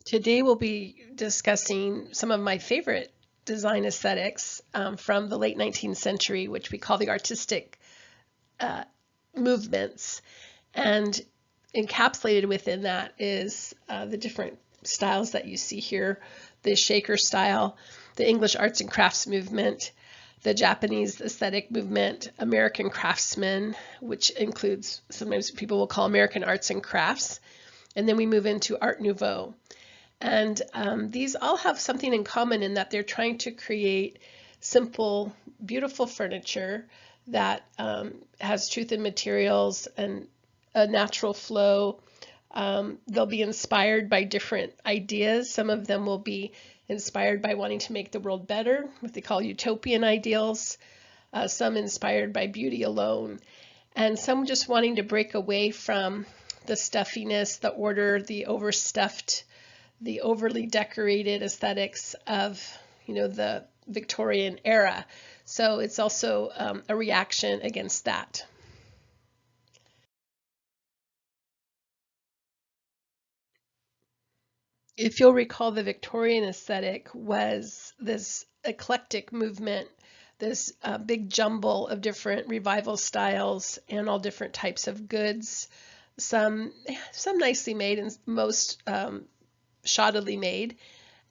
Today we'll be discussing some of my favorite design aesthetics from the late 19th century, which we call the artistic uh, movements. And encapsulated within that is the different styles that you see here: the Shaker style, the English arts and crafts movement, the Japanese aesthetic movement, American Craftsman, which includes, sometimes people will call American arts and crafts, and then we move into Art Nouveau. And these all have something in common in that they're trying to create simple, beautiful furniture that has truth in materials and a natural flow. They'll be inspired by different ideas. Some of them will be inspired by wanting to make the world better, what they call utopian ideals. Some inspired by beauty alone, and some just wanting to break away from the stuffiness, the order, the overstuffed, the overly decorated aesthetics of, the Victorian era. So it's also a reaction against that. If you'll recall, the Victorian aesthetic was this eclectic movement, this big jumble of different revival styles and all different types of goods, some nicely made and most shoddily made,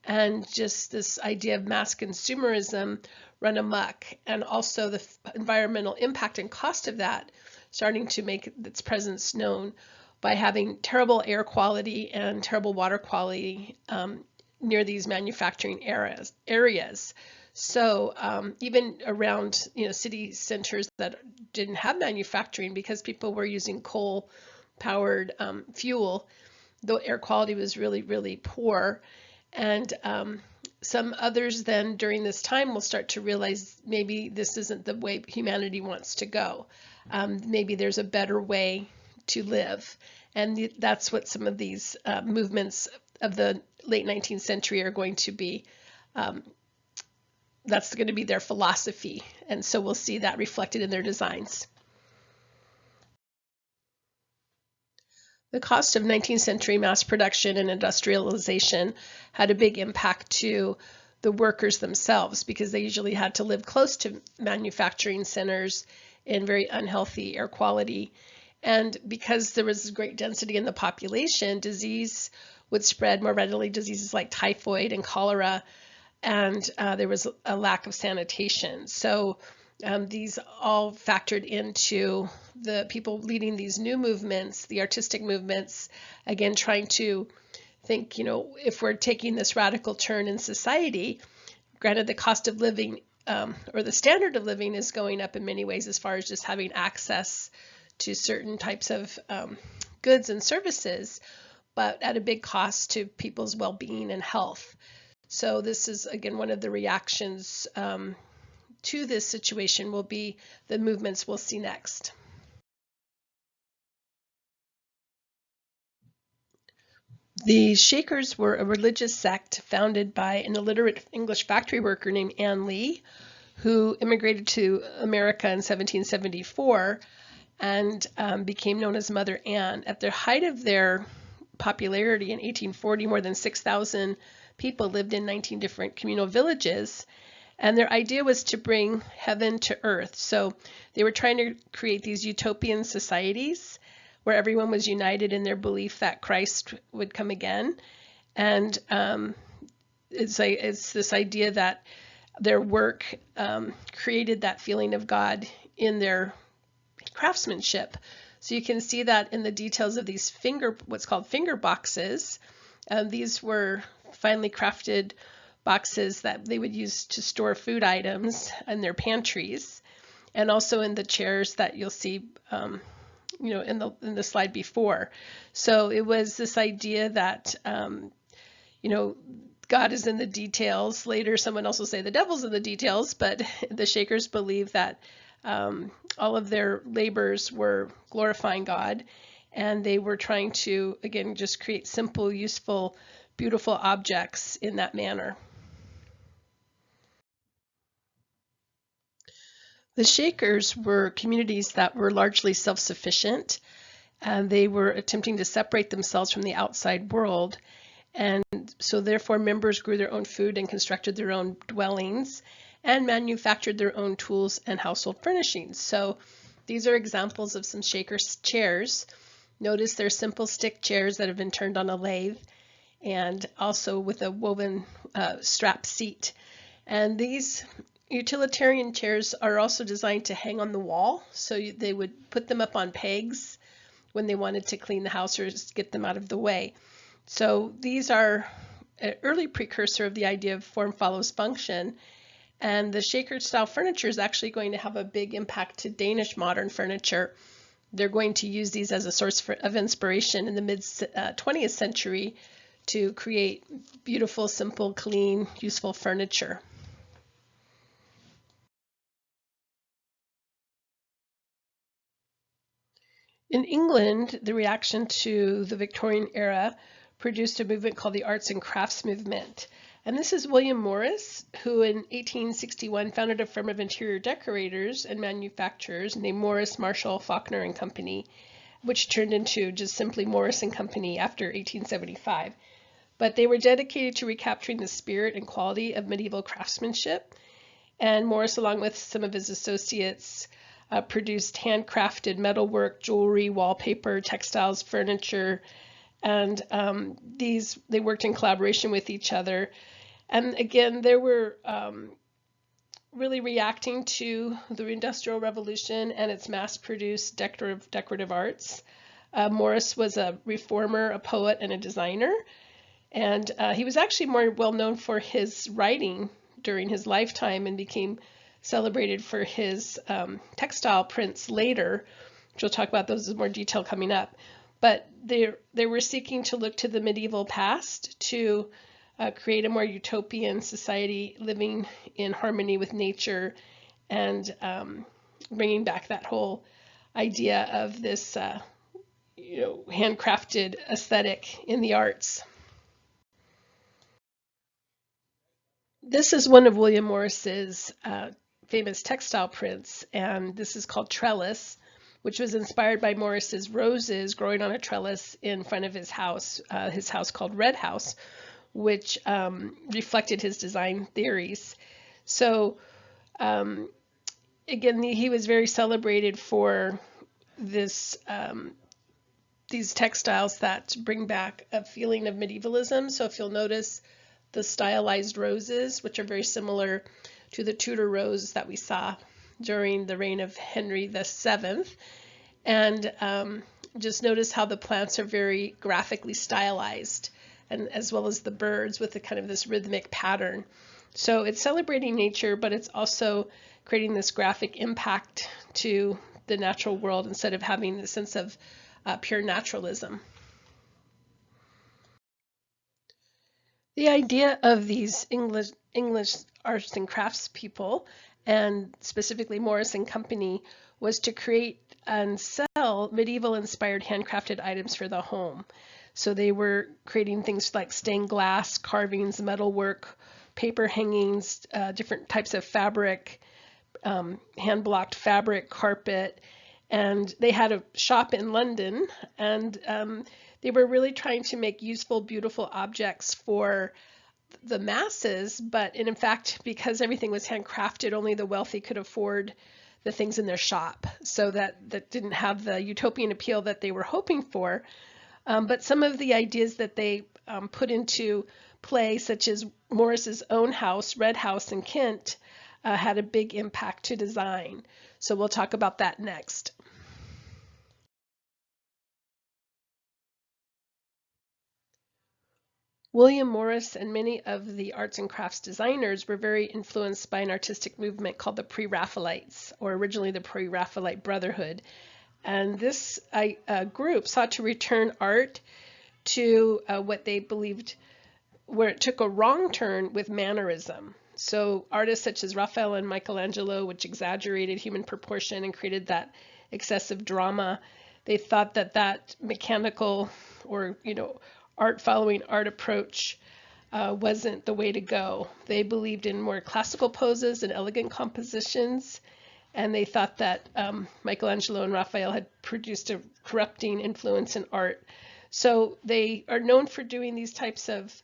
and just this idea of mass consumerism run amok, and also the environmental impact and cost of that starting to make its presence known by having terrible air quality and terrible water quality near these manufacturing areas. So even around city centers that didn't have manufacturing, because people were using coal powered fuel, the air quality was really, really poor. And some others then during this time will start to realize maybe this isn't the way humanity wants to go. Maybe there's a better way to live. And that's what some of these movements of the late 19th century are going to be. That's going to be their philosophy. And so we'll see that reflected in their designs. The cost of 19th century mass production and industrialization had a big impact to the workers themselves, because they usually had to live close to manufacturing centers in very unhealthy air quality. And because there was great density in the population, disease would spread more readily, diseases like typhoid and cholera, and there was a lack of sanitation. So these all factored into the people leading these new movements, the artistic movements, again, trying to think, if we're taking this radical turn in society, granted the cost of living or the standard of living is going up in many ways as far as just having access to certain types of goods and services, but at a big cost to people's well-being and health. So this is, again, one of the reactions to this situation will be the movements we'll see next. The Shakers were a religious sect founded by an illiterate English factory worker named Anne Lee, who immigrated to America in 1774 and became known as Mother Anne. At the height of their popularity in 1840, more than 6,000 people lived in 19 different communal villages, and their idea was to bring heaven to earth. So they were trying to create these utopian societies where everyone was united in their belief that Christ would come again. And it's this idea that their work created that feeling of God in their craftsmanship. So you can see that in the details of these what's called finger boxes. These were finely crafted boxes that they would use to store food items in their pantries, and also in the chairs that you'll see in the slide before. So it was this idea that God is in the details. Later someone else will say the devil's in the details, but the Shakers believe that all of their labors were glorifying God, and they were trying to, again, just create simple, useful, beautiful objects in that manner. The Shakers were communities that were largely self-sufficient, and they were attempting to separate themselves from the outside world. And so therefore members grew their own food and constructed their own dwellings and manufactured their own tools and household furnishings. So these are examples of some Shaker chairs. Notice they're simple stick chairs that have been turned on a lathe, and also with a woven strap seat. And these utilitarian chairs are also designed to hang on the wall, so they would put them up on pegs when they wanted to clean the house or just get them out of the way. So these are an early precursor of the idea of form follows function, and the Shaker style furniture is actually going to have a big impact to Danish modern furniture. They're going to use these as a source of inspiration in the mid 20th century to create beautiful, simple, clean, useful furniture. In England, the reaction to the Victorian era produced a movement called the Arts and Crafts movement. And this is William Morris, who in 1861 founded a firm of interior decorators and manufacturers named Morris, Marshall, Faulkner and Company, which turned into just simply Morris and Company after 1875. But they were dedicated to recapturing the spirit and quality of medieval craftsmanship. And Morris, along with some of his associates, produced handcrafted metalwork, jewelry, wallpaper, textiles, furniture, and they worked in collaboration with each other. And again, they were really reacting to the Industrial Revolution and its mass-produced decorative arts. Morris was a reformer, a poet, and a designer. And he was actually more well known for his writing during his lifetime and became celebrated for his textile prints later, which we'll talk about those in more detail coming up. But they were seeking to look to the medieval past to create a more utopian society living in harmony with nature, and bringing back that whole idea of this handcrafted aesthetic in the arts. This is one of William Morris's famous textile prints, and this is called Trellis, which was inspired by Morris's roses growing on a trellis in front of his house called Red House, which reflected his design theories. So again, he was very celebrated for these textiles that bring back a feeling of medievalism. So if you'll notice the stylized roses, which are very similar to the Tudor rose that we saw during the reign of Henry VII. And just notice how the plants are very graphically stylized, and as well as the birds with the kind of this rhythmic pattern. So it's celebrating nature, but it's also creating this graphic impact to the natural world instead of having the sense of pure naturalism. The idea of these English arts and crafts people, and specifically Morris and Company, was to create and sell medieval-inspired handcrafted items for the home. So they were creating things like stained glass, carvings, metalwork, paper hangings, different types of fabric, hand-blocked fabric, carpet, and they had a shop in London, and they were really trying to make useful, beautiful objects for the masses, but in fact, because everything was handcrafted, only the wealthy could afford the things in their shop. So that didn't have the utopian appeal that they were hoping for. But some of the ideas that they put into play, such as Morris's own house, Red House in Kent, had a big impact to design. So we'll talk about that next. William Morris and many of the arts and crafts designers were very influenced by an artistic movement called the Pre-raphaelites, or originally the Pre-Raphaelite Brotherhood. And this group sought to return art to what they believed, where it took a wrong turn with mannerism. So artists such as Raphael and Michelangelo, which exaggerated human proportion and created that excessive drama, they thought that mechanical or art following art approach wasn't the way to go. They believed in more classical poses and elegant compositions, and they thought that Michelangelo and Raphael had produced a corrupting influence in art. So they are known for doing these types of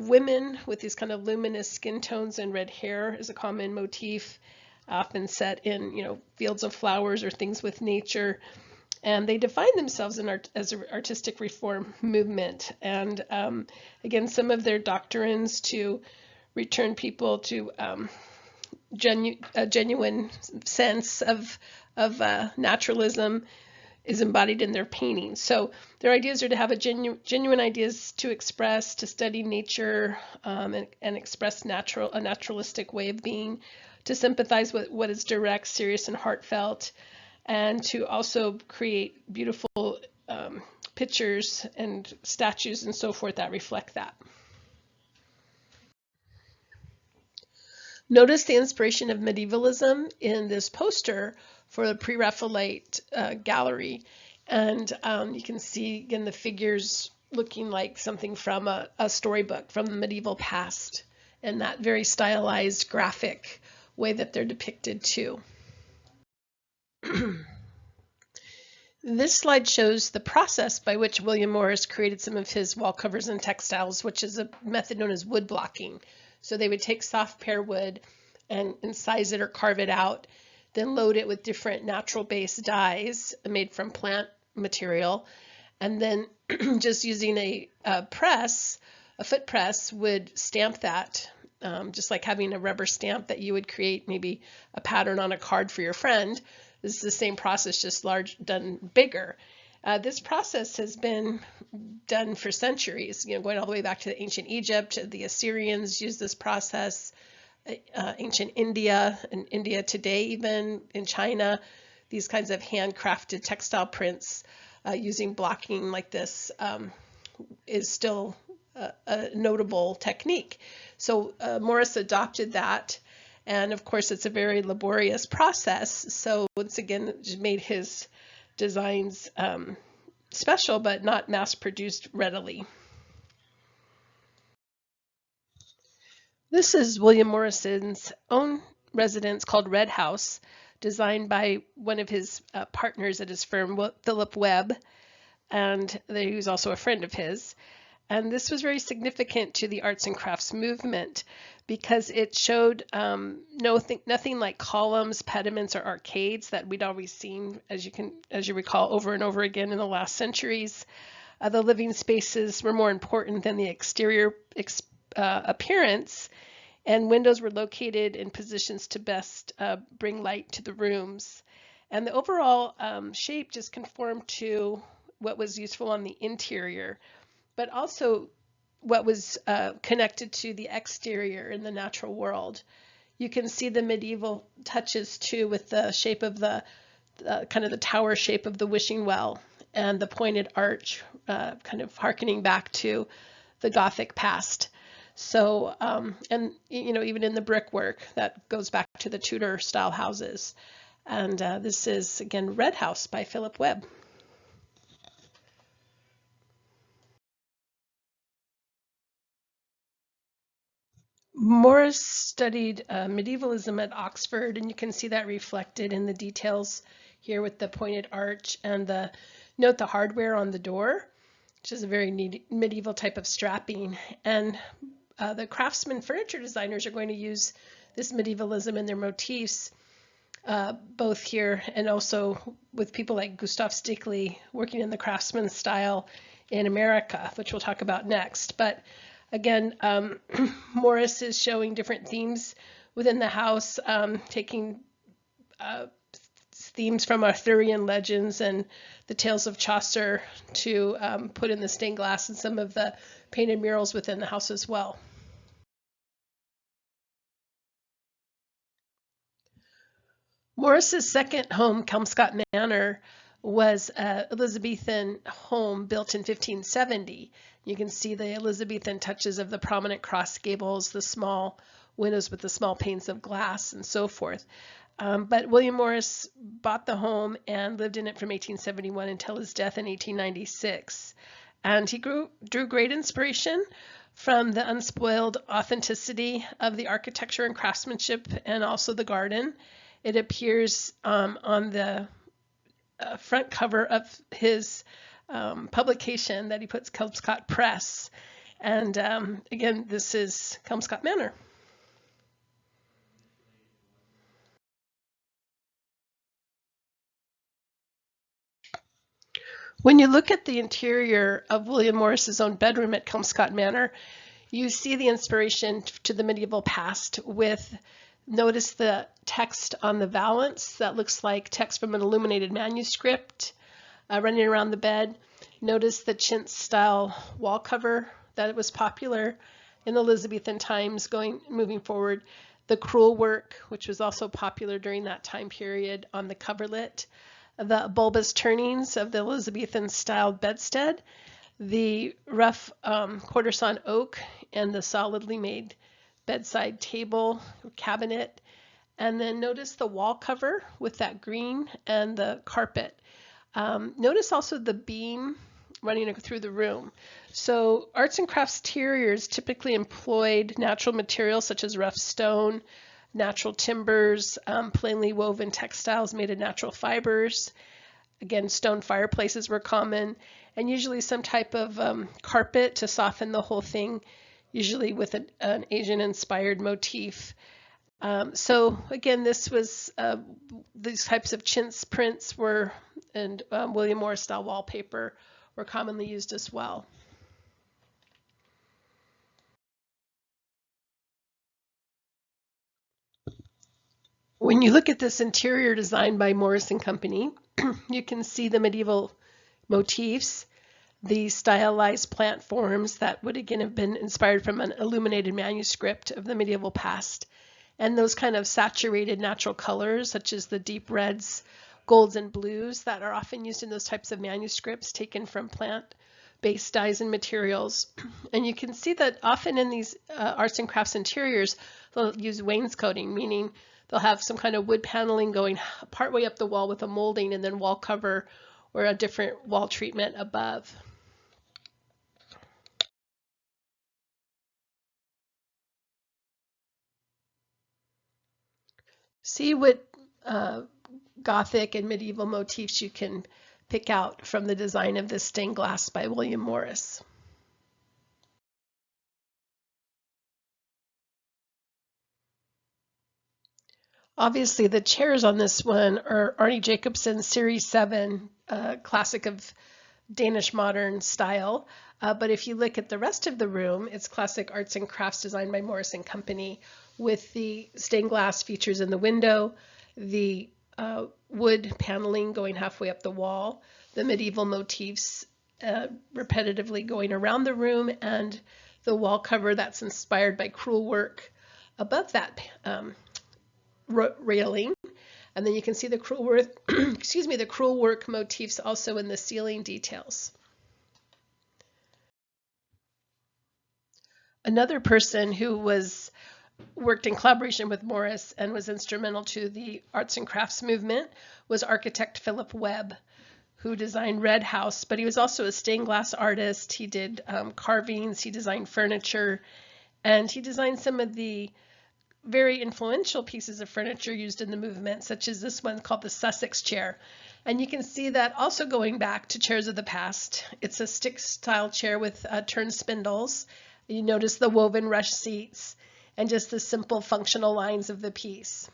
women with these kind of luminous skin tones and red hair is a common motif, often set in, fields of flowers or things with nature. And they define themselves as an artistic reform movement. And again, some of their doctrines to return people to a genuine sense of naturalism is embodied in their paintings. So their ideas are to have a genuine ideas to express, to study nature, and express a naturalistic way of being, to sympathize with what is direct, serious, and heartfelt, and to also create beautiful pictures and statues and so forth that reflect that. Notice the inspiration of medievalism in this poster for the Pre-Raphaelite gallery. And you can see, again, the figures looking like something from a storybook from the medieval past, and that very stylized graphic way that they're depicted too. This slide shows the process by which William Morris created some of his wall covers and textiles, which is a method known as wood blocking. So they would take soft pear wood and size it or carve it out, then load it with different natural-based dyes made from plant material, and then just using a foot press, would stamp that, just like having a rubber stamp that you would create maybe a pattern on a card for your friend. This is the same process, just done bigger. This process has been done for centuries, going all the way back to ancient Egypt. The Assyrians used this process, ancient India, and India today, even in China. These kinds of handcrafted textile prints using blocking like this is still a notable technique. So Morris adopted that. And of course, it's a very laborious process. So once again, it made his designs special, but not mass-produced readily. This is William Morrison's own residence called Red House, designed by one of his partners at his firm, Philip Webb, and he was also a friend of his. And this was very significant to the arts and crafts movement because it showed nothing like columns, pediments, or arcades that we'd always seen, as you recall, over and over again in the last centuries. The living spaces were more important than the exterior appearance, and windows were located in positions to best bring light to the rooms. And the overall shape just conformed to what was useful on the interior, but also what was connected to the exterior in the natural world. You can see the medieval touches too with the shape of the kind of the tower shape of the wishing well and the pointed arch, kind of hearkening back to the Gothic past. So, and even in the brickwork that goes back to the Tudor style houses. And this is again Red House by Philip Webb. Morris studied medievalism at Oxford, and you can see that reflected in the details here with the pointed arch and note the hardware on the door, which is a very neat medieval type of strapping. And the Craftsman furniture designers are going to use this medievalism in their motifs, both here and also with people like Gustav Stickley working in the Craftsman style in America, which we'll talk about next. But again, Morris is showing different themes within the house, taking themes from Arthurian legends and the tales of Chaucer to put in the stained glass and some of the painted murals within the house as well. Morris's second home, Kelmscott Manor, was an Elizabethan home built in 1570. You can see the Elizabethan touches of the prominent cross gables, the small windows with the small panes of glass, and so forth. But William Morris bought the home and lived in it from 1871 until his death in 1896. And he drew great inspiration from the unspoiled authenticity of the architecture and craftsmanship and also the garden. It appears on the front cover of his publication that he puts Kelmscott Press. And again, this is Kelmscott Manor. When you look at the interior of William Morris's own bedroom at Kelmscott Manor, you see the inspiration to the medieval past with, notice the text on the valance that looks like text from an illuminated manuscript running around the bed. Notice the chintz style wall cover that was popular in Elizabethan times moving forward. The crewel work, which was also popular during that time period on the coverlet. The bulbous turnings of the Elizabethan styled bedstead, the rough quarter-sawn oak, and the solidly made bedside table cabinet. And then notice the wall cover with that green and the carpet. Notice also the beam running through the room. So arts and crafts interiors typically employed natural materials such as rough stone, natural timbers, plainly woven textiles made of natural fibers. Again, stone fireplaces were common, and usually some type of carpet to soften the whole thing, usually with an Asian-inspired motif. So again, this was these types of chintz prints were, and William Morris style wallpaper were commonly used as well. When you look at this interior design by Morris and Company, you can see the medieval motifs, the stylized plant forms that would again have been inspired from an illuminated manuscript of the medieval past, and those kind of saturated natural colors such as the deep reds, golds, and blues that are often used in those types of manuscripts taken from plant-based dyes and materials. And you can see that often in these arts and crafts interiors, they'll use wainscoting, meaning they'll have some kind of wood paneling going partway up the wall with a molding and then wall cover or a different wall treatment above. See what Gothic and medieval motifs you can pick out from the design of this stained glass by William Morris. Obviously, the chairs on this one are Arne Jacobsen's Series 7, classic of Danish modern style. But if you look at the rest of the room, it's classic arts and crafts designed by Morris and Company with the stained glass features in the window, the wood paneling going halfway up the wall, the medieval motifs repetitively going around the room, and the wall cover that's inspired by crewel work above that railing. And then you can see the crewel work, the crewel work motifs also in the ceiling details. Another person who worked in collaboration with Morris and was instrumental to the arts and crafts movement was architect Philip Webb, who designed Red House, but he was also a stained glass artist. He did carvings, he designed furniture, and he designed some of the very influential pieces of furniture used in the movement, such as this one called the Sussex chair. And you can see that also going back to chairs of the past. It's a stick-style chair with turned spindles. You notice the woven rush seats and just the simple functional lines of the piece.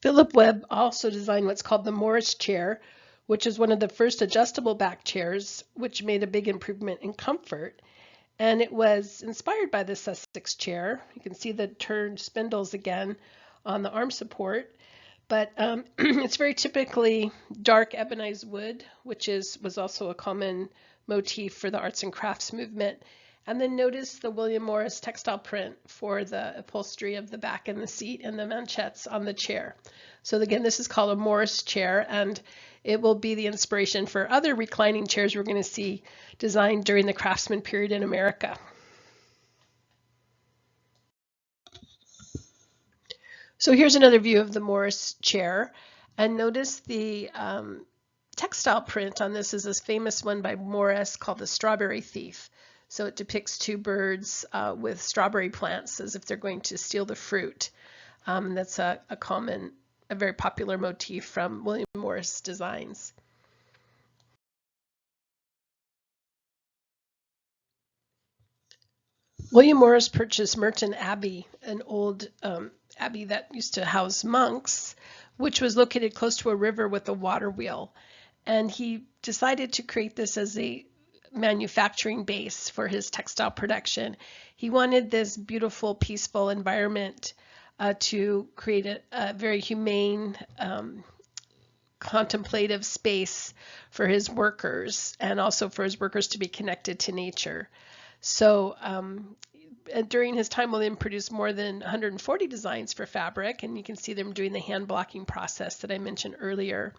Philip Webb also designed what's called the Morris chair, which is one of the first adjustable back chairs, which made a big improvement in comfort. And it was inspired by the Sussex chair. You can see the turned spindles again on the arm support. But it's very typically dark ebonized wood, which was also a common motif for the arts and crafts movement. And then notice the William Morris textile print for the upholstery of the back and the seat and the manchettes on the chair. So again, this is called a Morris chair, and it will be the inspiration for other reclining chairs we're going to see designed during the Craftsman period in America. So here's another view of the Morris chair, and notice the textile print on this is this famous one by Morris called the Strawberry Thief. So it depicts two birds with strawberry plants as if they're going to steal the fruit. That's a very popular motif from William Morris designs. William Morris purchased Merton Abbey, an old abbey that used to house monks, which was located close to a river with a water wheel. And he decided to create this as a manufacturing base for his textile production. He wanted this beautiful, peaceful environment to create a very humane, contemplative space for his workers, and also for his workers to be connected to nature. So during his time, William produced more than 140 designs for fabric, and you can see them doing the hand blocking process that I mentioned earlier.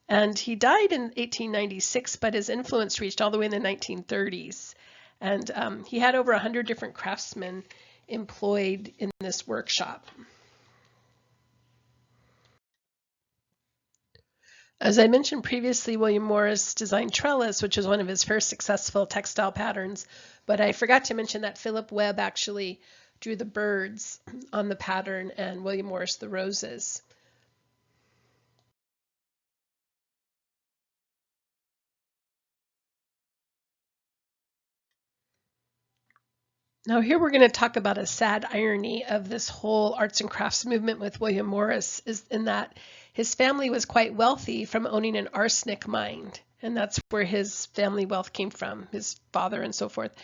And he died in 1896, but his influence reached all the way in the 1930s. And he had over 100 different craftsmen employed in this workshop. As I mentioned previously, William Morris designed trellis, which was one of his first successful textile patterns, but I forgot to mention that Philip Webb actually drew the birds on the pattern and William Morris the roses. Now here we're going to talk about a sad irony of this whole arts and crafts movement with William Morris, is in that his family was quite wealthy from owning an arsenic mine, and that's where his family wealth came from, his father and so forth.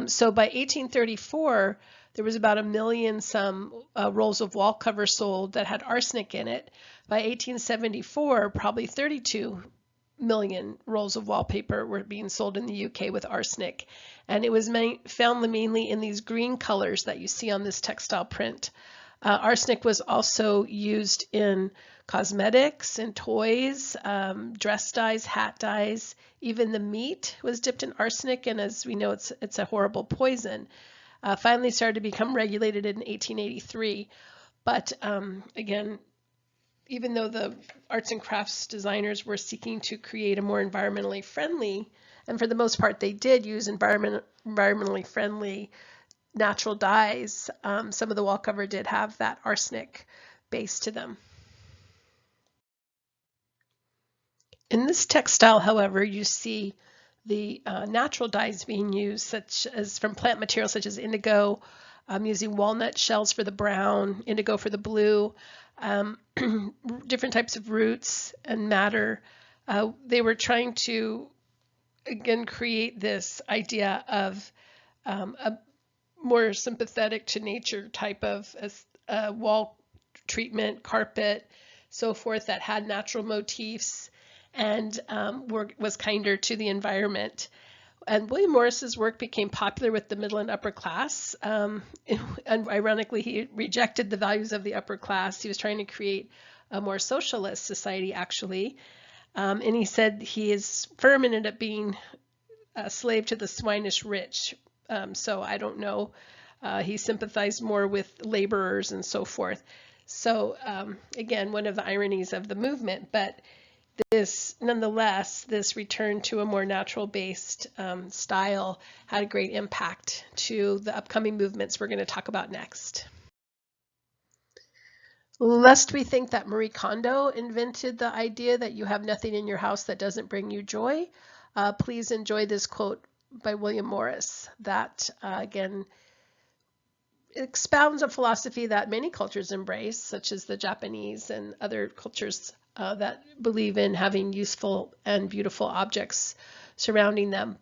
So by 1834, there was about 1 million some rolls of wall cover sold that had arsenic in it. By 1874, probably 32 million rolls of wallpaper were being sold in the UK with arsenic, and it was found mainly in these green colors that you see on this textile print. Arsenic was also used in cosmetics and toys, dress dyes, hat dyes. Even the meat was dipped in arsenic, and as we know, it's a horrible poison. Finally started to become regulated in 1883, but again, even though the arts and crafts designers were seeking to create a more environmentally friendly, and for the most part they did use environmentally friendly natural dyes, some of the wall cover did have that arsenic base to them. In this textile, however, you see the natural dyes being used, such as from plant materials such as indigo. I'm using walnut shells for the brown, indigo for the blue, different types of roots and matter. They were trying to, again, create this idea of a more sympathetic to nature type of wall treatment, carpet, so forth, that had natural motifs and was kinder to the environment. And William Morris's work became popular with the middle and upper class. And ironically, he rejected the values of the upper class. He was trying to create a more socialist society, actually. And he said his firm ended up being a slave to the swinish rich. So I don't know. He sympathized more with laborers and so forth. So again, one of the ironies of the movement. But nonetheless, this return to a more natural-based style had a great impact to the upcoming movements we're going to talk about next. Lest we think that Marie Kondo invented the idea that you have nothing in your house that doesn't bring you joy, please enjoy this quote by William Morris that, again, expounds a philosophy that many cultures embrace, such as the Japanese and other cultures that believe in having useful and beautiful objects surrounding them,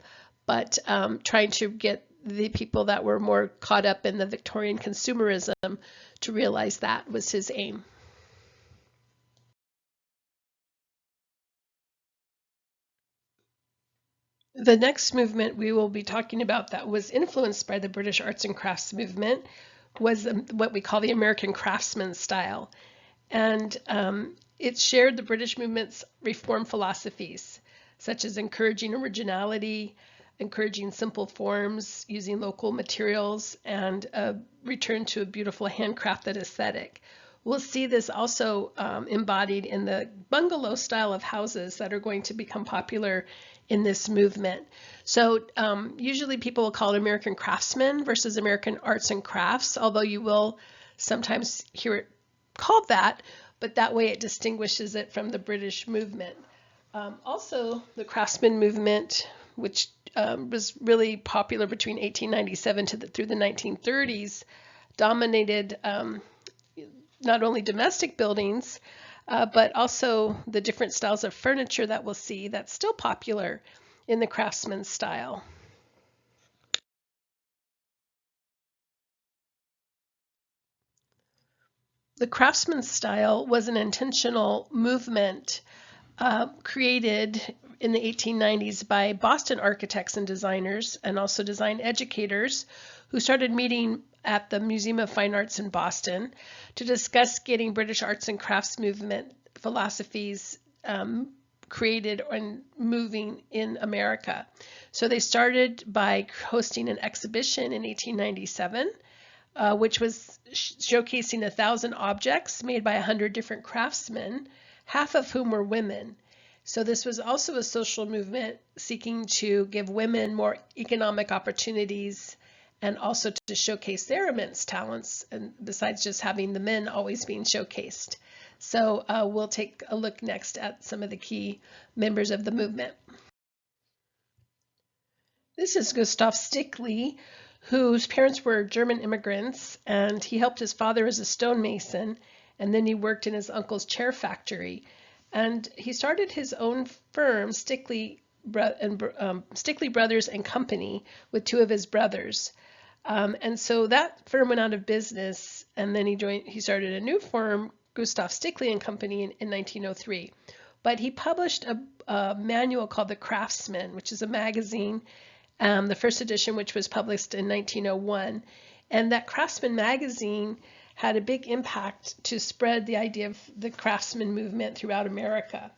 but trying to get the people that were more caught up in the Victorian consumerism to realize that was his aim. The next movement we will be talking about that was influenced by the British arts and crafts movement was what we call the American Craftsman style. And it shared the British movement's reform philosophies, such as encouraging originality, encouraging simple forms, using local materials, and a return to a beautiful handcrafted aesthetic. We'll see this also embodied in the bungalow style of houses that are going to become popular in this movement. So usually people will call it American Craftsman versus American Arts and Crafts, although you will sometimes hear it called that, but that way it distinguishes it from the British movement. Also, the Craftsman movement, which was really popular between 1897 through the 1930s, dominated not only domestic buildings, but also the different styles of furniture that we'll see that's still popular in the Craftsman style. The Craftsman style was an intentional movement created in the 1890s by Boston architects and designers, and also design educators, who started meeting at the Museum of Fine Arts in Boston to discuss getting British arts and crafts movement philosophies created and moving in America. So they started by hosting an exhibition in 1897, which was showcasing 1,000 objects made by 100 different craftsmen, half of whom were women. So this was also a social movement seeking to give women more economic opportunities and also to showcase their immense talents, and besides just having the men always being showcased. So we'll take a look next at some of the key members of the movement. This is Gustav Stickley, whose parents were German immigrants, and he helped his father as a stonemason, and then he worked in his uncle's chair factory. And he started his own firm, Stickley Brothers and Company, with two of his brothers. And so that firm went out of business, and then he started a new firm, Gustav Stickley and Company, in 1903. But he published a manual called The Craftsman, which is a magazine, the first edition, which was published in 1901. And that Craftsman magazine had a big impact to spread the idea of the Craftsman movement throughout America.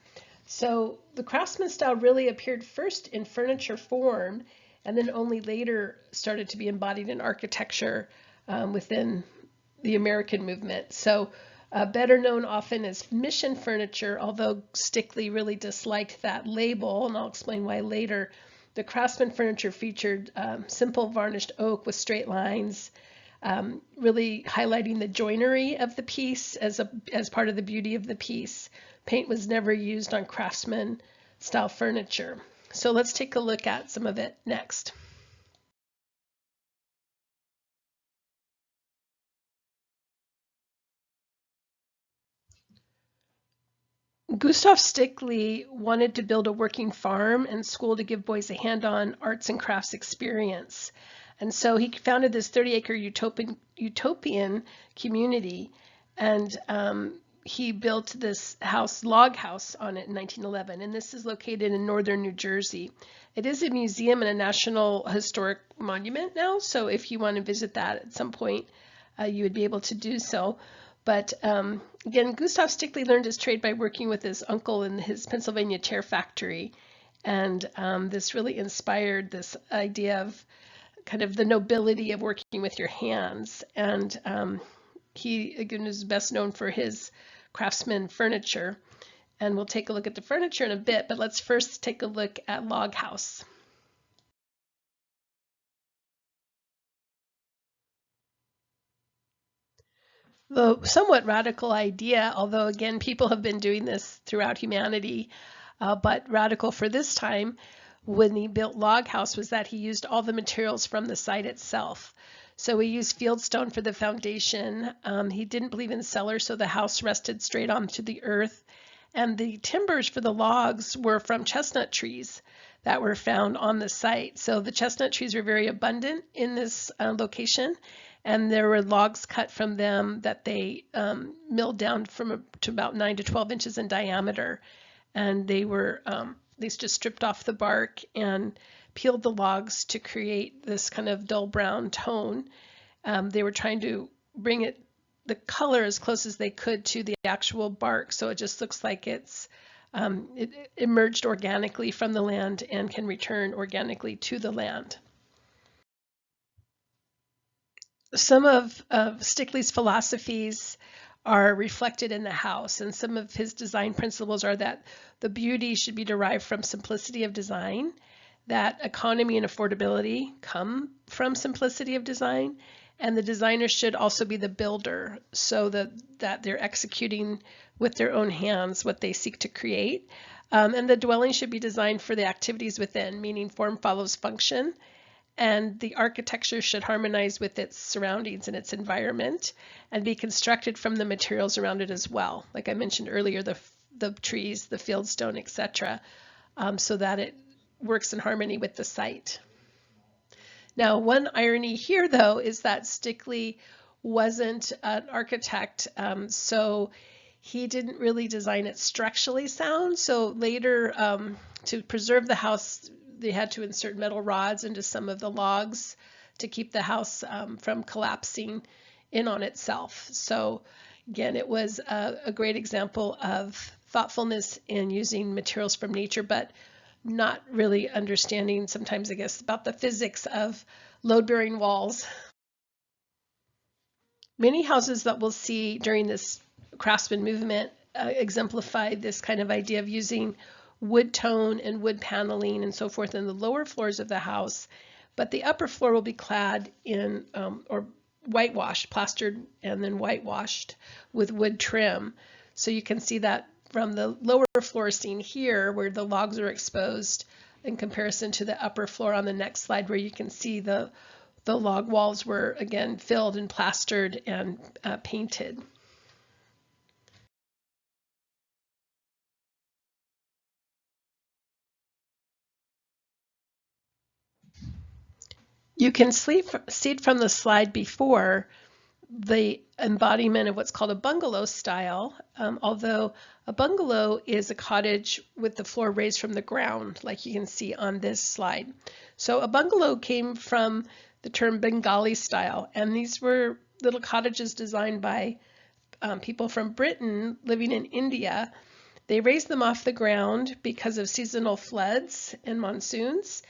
So the Craftsman style really appeared first in furniture form, and then only later started to be embodied in architecture within the American movement. So better known often as mission furniture, although Stickley really disliked that label, and I'll explain why later. The Craftsman furniture featured simple varnished oak with straight lines, really highlighting the joinery of the piece as part of the beauty of the piece. Paint was never used on Craftsman style furniture. So let's take a look at some of it next. Gustav Stickley wanted to build a working farm and school to give boys a hand-on arts and crafts experience. And so he founded this 30-acre utopian community, and he built this log house on it in 1911, and this is located in northern New Jersey. It is a museum and a National Historic Monument now, so if you want to visit that at some point, you would be able to do so. But again, Gustav Stickley learned his trade by working with his uncle in his Pennsylvania chair factory, and this really inspired this idea of kind of the nobility of working with your hands. And he, again, is best known for his Craftsman furniture. And we'll take a look at the furniture in a bit, but let's first take a look at Log House. The somewhat radical idea, although again, people have been doing this throughout humanity, but radical for this time when he built Log House was that he used all the materials from the site itself. So he used fieldstone for the foundation. He didn't believe in cellar, so the house rested straight onto the earth. And the timbers for the logs were from chestnut trees that were found on the site. So the chestnut trees were very abundant in this location, and there were logs cut from them that they milled down to about 9 to 12 inches in diameter. And they were they just stripped off the bark and peeled the logs to create this kind of dull brown tone. They were trying to bring the color as close as they could to the actual bark, so it just looks like it emerged organically from the land and can return organically to the land. Some of Stickley's philosophies are reflected in the house, and some of his design principles are that the beauty should be derived from simplicity of design, that economy and affordability come from simplicity of design, And the designer should also be the builder, so that they're executing with their own hands what they seek to create. And the dwelling should be designed for the activities within, meaning form follows function. And the architecture should harmonize with its surroundings and its environment and be constructed from the materials around it as well. Like I mentioned earlier, the trees, the fieldstone, etc., so that it works in harmony with the site. Now, one irony here, though, is that Stickley wasn't an architect, so he didn't really design it structurally sound. So later, to preserve the house, they had to insert metal rods into some of the logs to keep the house from collapsing in on itself. So again, it was a great example of thoughtfulness in using materials from nature, but not really understanding sometimes, I guess, about the physics of load-bearing walls. Many houses that we'll see during this Craftsman movement exemplify this kind of idea of using wood tone and wood paneling and so forth in the lower floors of the house, but the upper floor will be clad in or whitewashed, plastered and then whitewashed with wood trim. So you can see that from the lower floor seen here where the logs are exposed in comparison to the upper floor on the next slide, where you can see the log walls were again filled and plastered and painted. You can see it from the slide before, the embodiment of what's called a bungalow style, although a bungalow is a cottage with the floor raised from the ground, like you can see on this slide. So a bungalow came from the term Bengali style, and these were little cottages designed by people from Britain living in India. They raised them off the ground because of seasonal floods and monsoons.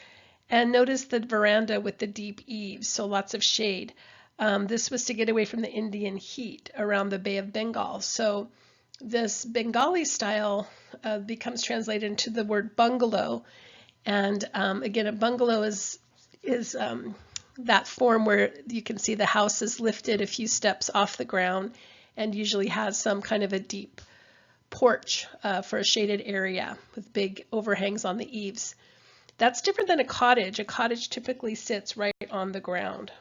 And notice the veranda with the deep eaves, so lots of shade. This was to get away from the Indian heat around the Bay of Bengal. So this Bengali style becomes translated into the word bungalow. And again, a bungalow is that form where you can see the house is lifted a few steps off the ground and usually has some kind of a deep porch for a shaded area with big overhangs on the eaves. That's different than a cottage. A cottage typically sits right on the ground.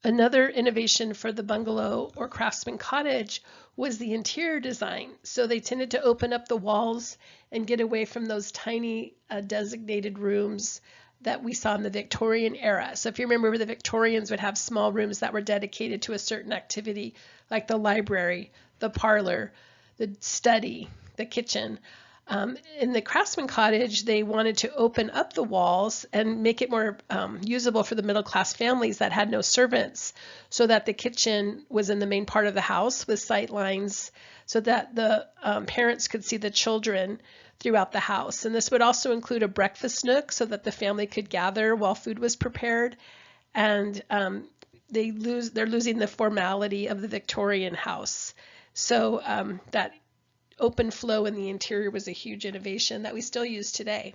Another innovation for the bungalow or craftsman cottage was the interior design. So they tended to open up the walls and get away from those tiny designated rooms that we saw in the Victorian era. So if you remember, the Victorians would have small rooms that were dedicated to a certain activity, like the library, the parlor, the study, the kitchen. In the Craftsman cottage, they wanted to open up the walls and make it more usable for the middle-class families that had no servants, so that the kitchen was in the main part of the house with sight lines so that the parents could see the children throughout the house. And this would also include a breakfast nook so that the family could gather while food was prepared. And they're losing the formality of the Victorian house. So that open flow in the interior was a huge innovation that we still use today.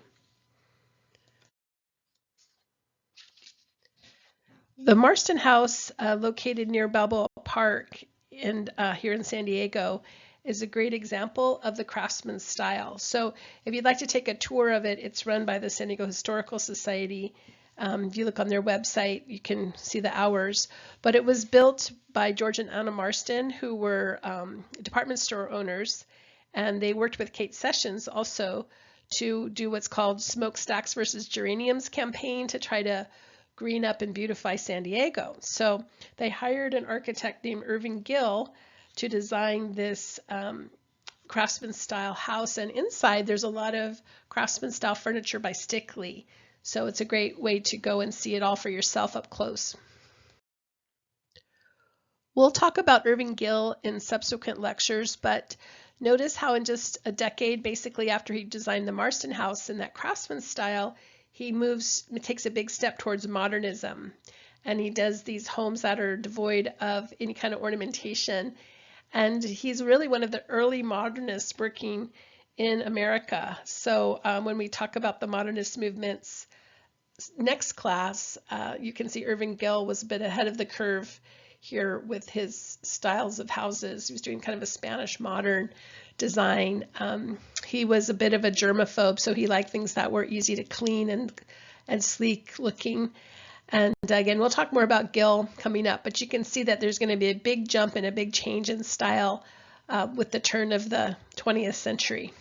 The Marston House, located near Balboa Park here in San Diego, is a great example of the Craftsman style. So if you'd like to take a tour of it, it's run by the San Diego Historical Society. If you look on their website, you can see the hours. But it was built by George and Anna Marston, who were department store owners. And they worked with Kate Sessions also to do what's called Smokestacks versus Geraniums campaign to try to green up and beautify San Diego. So they hired an architect named Irving Gill to design this Craftsman style house. And inside there's a lot of Craftsman style furniture by Stickley. So it's a great way to go and see it all for yourself up close. We'll talk about Irving Gill in subsequent lectures, but notice how in just a decade, basically after he designed the Marston House in that Craftsman style, he takes a big step towards modernism. And he does these homes that are devoid of any kind of ornamentation. And he's really one of the early modernists working in America. So when we talk about the modernist movements, next class, you can see Irving Gill was a bit ahead of the curve here with his styles of houses. He was doing kind of a Spanish modern design. He was a bit of a germaphobe, so he liked things that were easy to clean and sleek looking. And again, we'll talk more about Gill coming up, but you can see that there's going to be a big jump and a big change in style with the turn of the 20th century.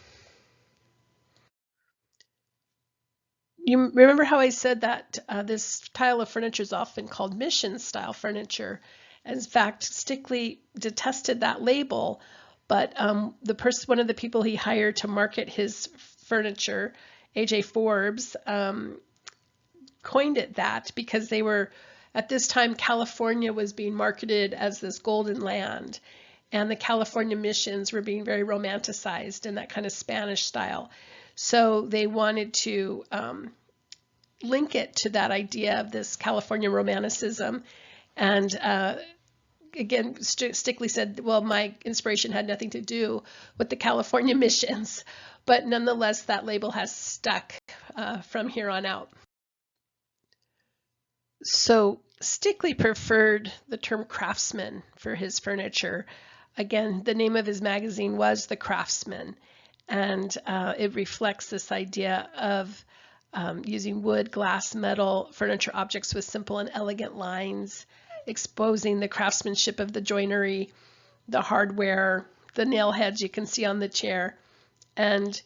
You remember how I said that this style of furniture is often called mission style furniture. In fact, Stickley detested that label, but one of the people he hired to market his furniture, A.J. Forbes, coined it that because they were, at this time, California was being marketed as this golden land, and the California missions were being very romanticized in that kind of Spanish style. So they wanted to link it to that idea of this California romanticism. And again, Stickley said, well, my inspiration had nothing to do with the California missions, but nonetheless, that label has stuck from here on out. So Stickley preferred the term craftsman for his furniture. Again, the name of his magazine was The Craftsman, and it reflects this idea of using wood, glass, metal, furniture objects with simple and elegant lines, exposing the craftsmanship of the joinery, the hardware, the nail heads you can see on the chair. And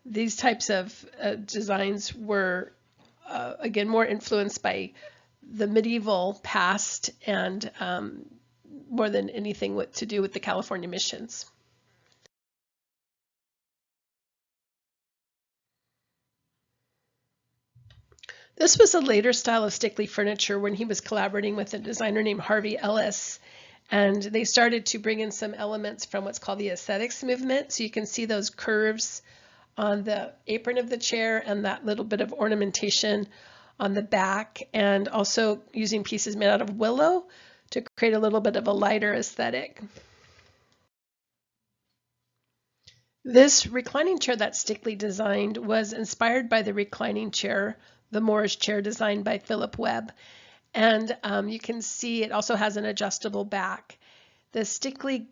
these types of designs were, again, more influenced by the medieval past and more than anything to do with the California missions. This was a later style of Stickley furniture when he was collaborating with a designer named Harvey Ellis, and they started to bring in some elements from what's called the aesthetics movement. So you can see those curves on the apron of the chair and that little bit of ornamentation on the back, and also using pieces made out of willow to create a little bit of a lighter aesthetic. This reclining chair that Stickley designed was inspired by the reclining chair, the Moorish chair designed by Philip Webb. And you can see it also has an adjustable back. The Stickley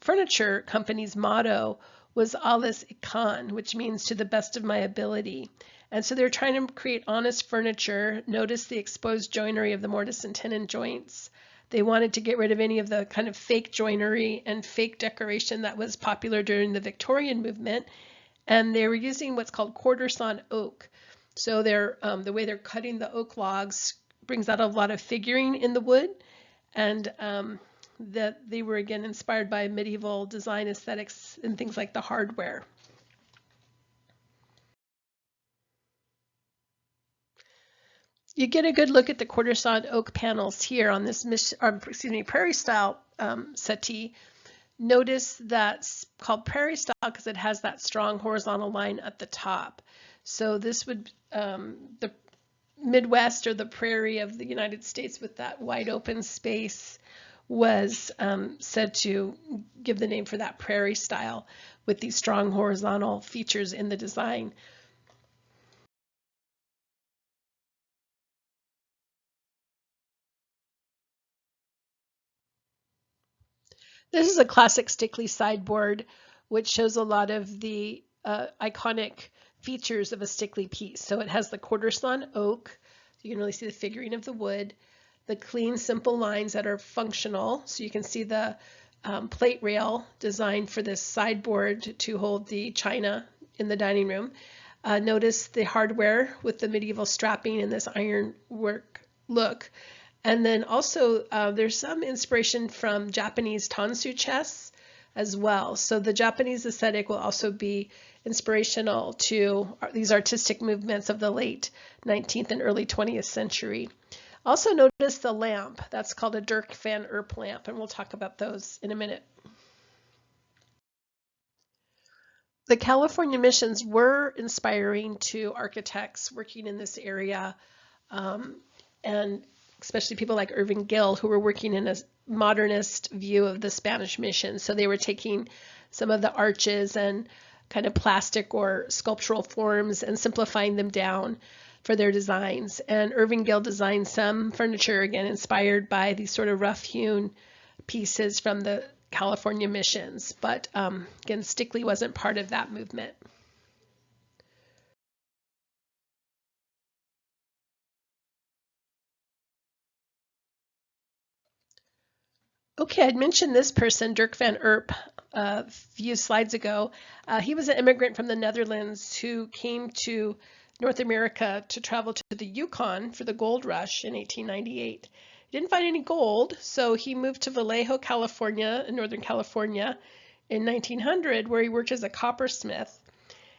Furniture Company's motto was Alles ich kann, which means to the best of my ability. And so they're trying to create honest furniture. Notice the exposed joinery of the mortise and tenon joints. They wanted to get rid of any of the kind of fake joinery and fake decoration that was popular during the Victorian movement. And they were using what's called quarter sawn oak. So they're the way they're cutting the oak logs brings out a lot of figuring in the wood, and that they were again inspired by medieval design aesthetics and things like the hardware. You get a good look at the quarter sawn oak panels here on this prairie style settee. Notice that's called prairie style because it has that strong horizontal line at the top. So this would the Midwest or the prairie of the United States with that wide open space was said to give the name for that prairie style with these strong horizontal features in the design. This is a classic Stickley sideboard, which shows a lot of the iconic features of a Stickley piece. So it has the quarter sawn oak. You can really see the figuring of the wood, the clean, simple lines that are functional. So you can see the plate rail designed for this sideboard to hold the china in the dining room. Notice the hardware with the medieval strapping and this ironwork look. And then also there's some inspiration from Japanese tansu chests as well. So the Japanese aesthetic will also be inspirational to these artistic movements of the late 19th and early 20th century. Also notice the lamp. That's called a Dirk Van Erp lamp, and we'll talk about those in a minute. The California missions were inspiring to architects working in this area, and especially people like Irving Gill, who were working in a modernist view of the Spanish mission. So they were taking some of the arches and kind of plastic or sculptural forms and simplifying them down. for their designs. And Irving Gill designed some furniture, again, inspired by these sort of rough-hewn pieces from the California missions. But again, Stickley wasn't part of that movement. Okay, I'd mentioned this person, Dirk Van Erp, a few slides ago. He was an immigrant from the Netherlands who came to North America to travel to the Yukon for the gold rush in 1898. He didn't find any gold, so he moved to Vallejo, California, in Northern California in 1900, where he worked as a coppersmith.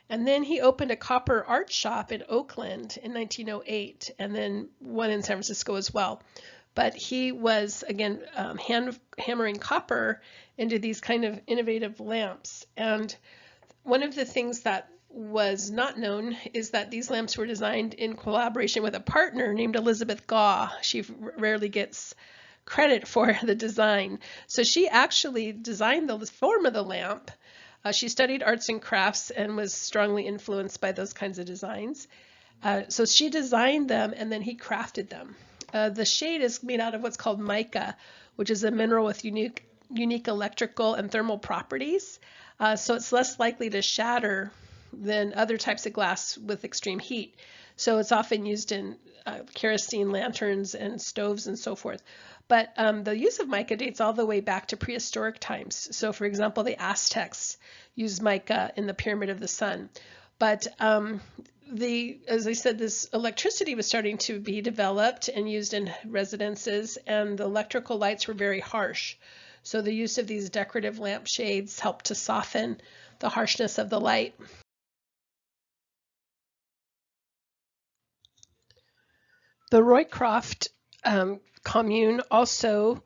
And then he opened a copper art shop in Oakland in 1908, and then one in San Francisco as well. But he was, again, hammering copper into these kind of innovative lamps. And one of the things that was not known is that these lamps were designed in collaboration with a partner named Elizabeth Gaw. She rarely gets credit for the design. So she actually designed the form of the lamp. She studied arts and crafts and was strongly influenced by those kinds of designs. So she designed them, and then he crafted them. The shade is made out of what's called mica, which is a mineral with unique electrical and thermal properties. So it's less likely to shatter than other types of glass with extreme heat. So it's often used in kerosene lanterns and stoves and so forth. But the use of mica dates all the way back to prehistoric times. So for example, the Aztecs used mica in the Pyramid of the Sun. But as I said, this electricity was starting to be developed and used in residences, and the electrical lights were very harsh. So the use of these decorative lampshades helped to soften the harshness of the light. The Roycroft commune also,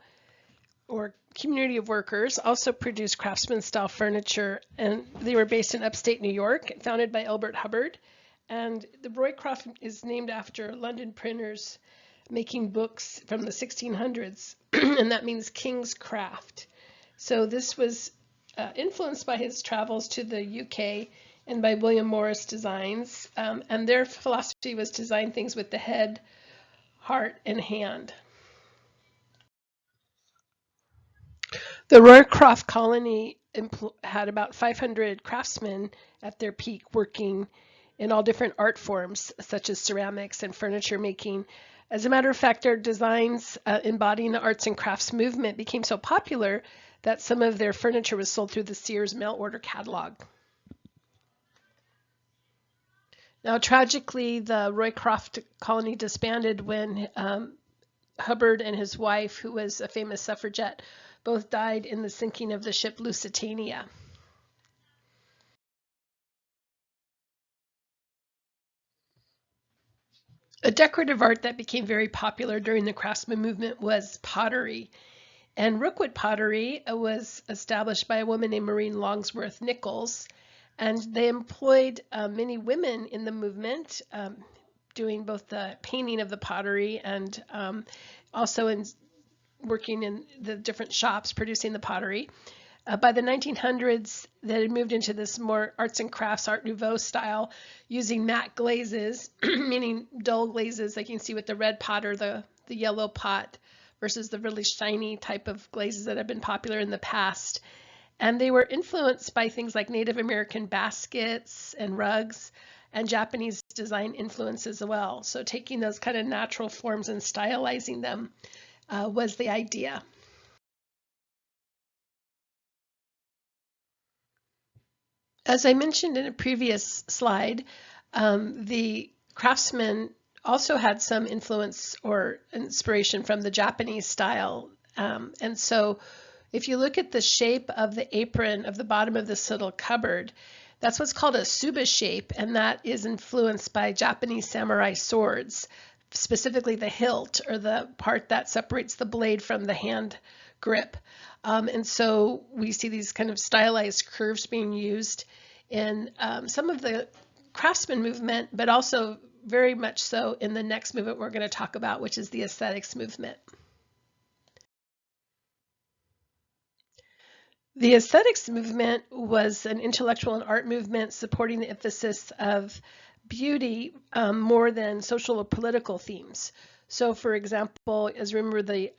or community of workers, also produced Craftsman style furniture, and they were based in upstate New York, founded by Elbert Hubbard. And the Roycroft is named after London printers making books from the 1600s, and that means King's Craft. So this was influenced by his travels to the UK and by William Morris Designs, and their philosophy was to design things with the head, heart, and hand. The Roycroft colony had about 500 craftsmen at their peak working in all different art forms, such as ceramics and furniture making. As a matter of fact, their designs embodying the arts and crafts movement became so popular that some of their furniture was sold through the Sears mail order catalog. Now, tragically, the Roycroft colony disbanded when Hubbard and his wife, who was a famous suffragette, both died in the sinking of the ship Lusitania. A decorative art that became very popular during the Craftsman movement was pottery. And Rookwood pottery was established by a woman named Maureen Longsworth Nichols. And they employed many women in the movement, doing both the painting of the pottery and also in working in the different shops producing the pottery. By the 1900s, they had moved into this more arts and crafts, Art Nouveau style, using matte glazes, meaning dull glazes like you can see with the red pot or the yellow pot, versus the really shiny type of glazes that have been popular in the past. And they were influenced by things like Native American baskets and rugs and Japanese design influence as well. So taking those kind of natural forms and stylizing them was the idea. As I mentioned in a previous slide, the Craftsman also had some influence or inspiration from the Japanese style. And so if you look at the shape of the apron of the bottom of this little cupboard, that's what's called a tsuba shape, and that is influenced by Japanese samurai swords, specifically the hilt, or the part that separates the blade from the hand grip. And so we see these kind of stylized curves being used in some of the Craftsman movement, but also very much so in the next movement we're going to talk about, which is the aesthetics movement. The aesthetics movement was an intellectual and art movement supporting the emphasis of beauty more than social or political themes. So, for example, as remember, the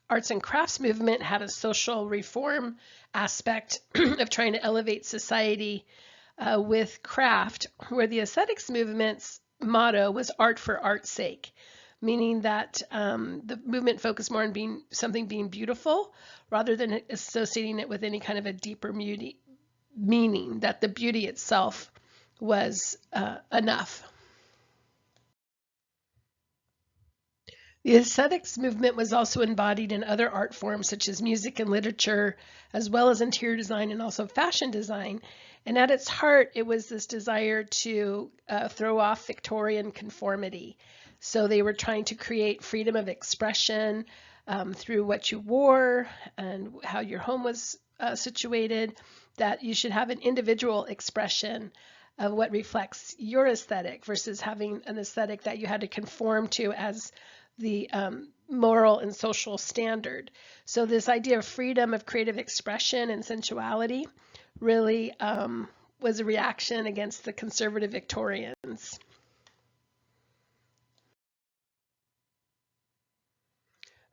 arts and crafts movement had a social reform aspect of trying to elevate society with craft, where the aesthetics movement's motto was art for art's sake, meaning that the movement focused more on being beautiful rather than associating it with any kind of a deeper meaning, that the beauty itself was enough. The aesthetics movement was also embodied in other art forms such as music and literature, as well as interior design and also fashion design. And at its heart, it was this desire to throw off Victorian conformity. So they were trying to create freedom of expression through what you wore and how your home was situated, that you should have an individual expression of what reflects your aesthetic versus having an aesthetic that you had to conform to as the moral and social standard. So this idea of freedom of creative expression and sensuality really was a reaction against the conservative Victorians.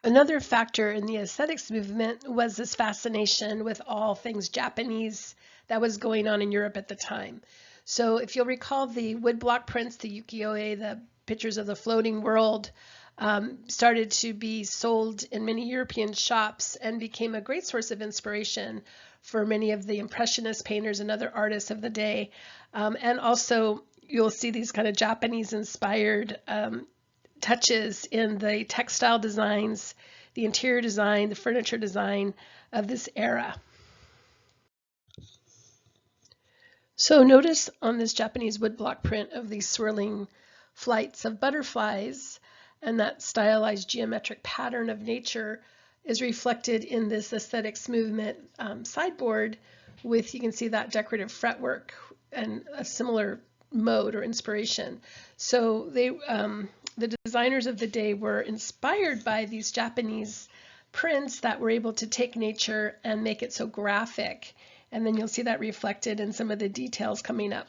Another factor in the aesthetics movement was this fascination with all things Japanese that was going on in Europe at the time. So if you'll recall the woodblock prints, the ukiyo-e, the pictures of the floating world, started to be sold in many European shops and became a great source of inspiration for many of the impressionist painters and other artists of the day. And also you'll see these kind of Japanese inspired touches in the textile designs, the interior design, the furniture design of this era. So notice on this Japanese woodblock print of these swirling flights of butterflies, and that stylized geometric pattern of nature is reflected in this aesthetics movement sideboard with, you can see that decorative fretwork and a similar mode or inspiration. So the designers of the day were inspired by these Japanese prints that were able to take nature and make it so graphic. And then you'll see that reflected in some of the details coming up.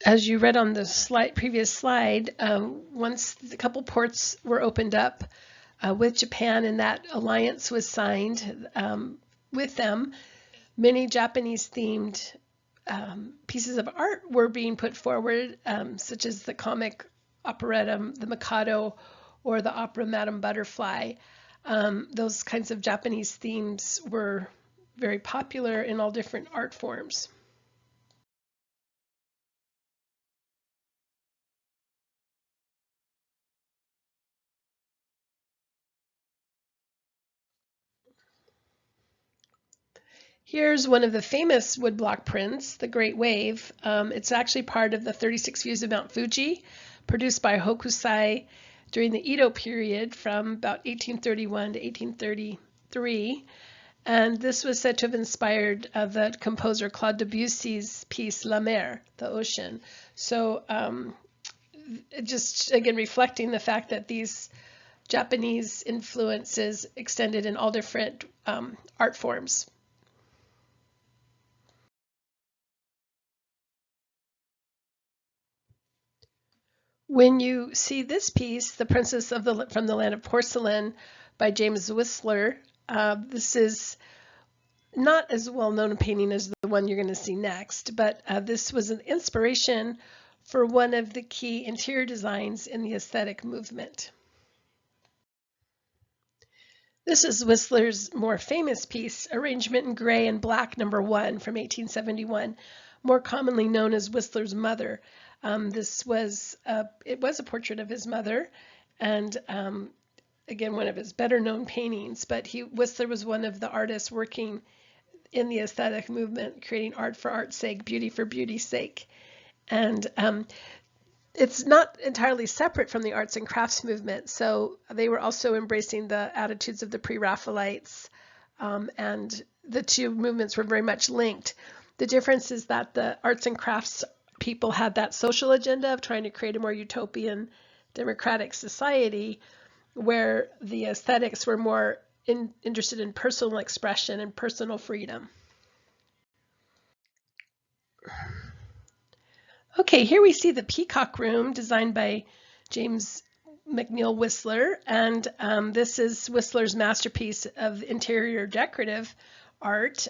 As you read on the previous slide, once a couple ports were opened up with Japan and that alliance was signed with them, many Japanese-themed pieces of art were being put forward, such as the comic operetta, the Mikado, or the opera Madame Butterfly. Those kinds of Japanese themes were very popular in all different art forms. Here's one of the famous woodblock prints, the Great Wave. It's actually part of the 36 Views of Mount Fuji, produced by Hokusai during the Edo period from about 1831 to 1833. And this was said to have inspired the composer Claude Debussy's piece La Mer, the ocean. So just again reflecting the fact that these Japanese influences extended in all different art forms. When you see this piece, The Princess from the Land of Porcelain by James Whistler, this is not as well known a painting as the one you're going to see next, but this was an inspiration for one of the key interior designs in the aesthetic movement. This is Whistler's more famous piece, Arrangement in Gray and Black No. 1 from 1871, more commonly known as Whistler's Mother. It was a portrait of his mother, and again, one of his better known paintings, but Whistler was one of the artists working in the aesthetic movement, creating art for art's sake, beauty for beauty's sake. And it's not entirely separate from the arts and crafts movement. So they were also embracing the attitudes of the Pre-raphaelites, and the two movements were very much linked. The difference is that the arts and crafts people had that social agenda of trying to create a more utopian democratic society, where the aesthetics were more interested in personal expression and personal freedom. Okay, here we see the Peacock Room designed by James McNeill Whistler, and this is Whistler's masterpiece of interior decorative art.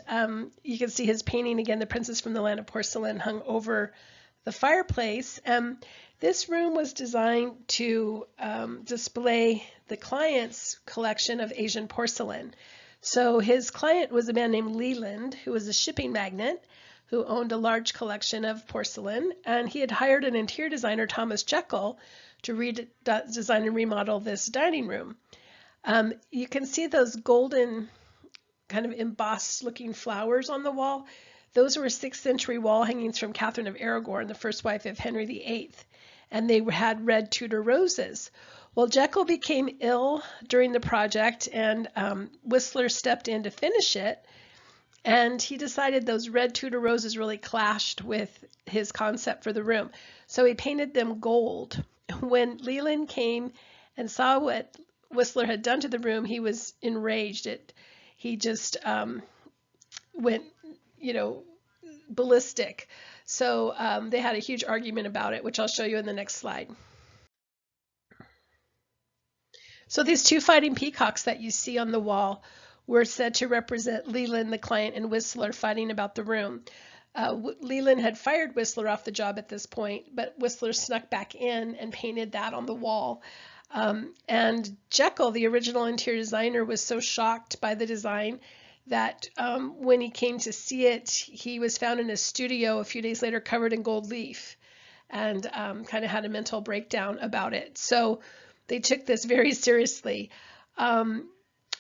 You can see his painting again, The Princess from the Land of Porcelain, hung over the fireplace. This room was designed to display the client's collection of Asian porcelain. So his client was a man named Leland, who was a shipping magnate who owned a large collection of porcelain, and he had hired an interior designer, Thomas Jekyll, to redesign and remodel this dining room. You can see those golden kind of embossed looking flowers on the wall. Those were 6th century wall hangings from Catherine of Aragon, the first wife of Henry VIII, and they had red Tudor roses. Well, Jekyll became ill during the project, and Whistler stepped in to finish it, and he decided those red Tudor roses really clashed with his concept for the room, so he painted them gold. When Leland came and saw what Whistler had done to the room, he was enraged. He just went, ballistic. So they had a huge argument about it, which I'll show you in the next slide. So these two fighting peacocks that you see on the wall were said to represent Leland, the client, and Whistler fighting about the room. Leland had fired Whistler off the job at this point, but Whistler snuck back in and painted that on the wall. And Jekyll, the original interior designer, was so shocked by the design that when he came to see it, he was found in his studio a few days later covered in gold leaf, and kind of had a mental breakdown about it. So they took this very seriously.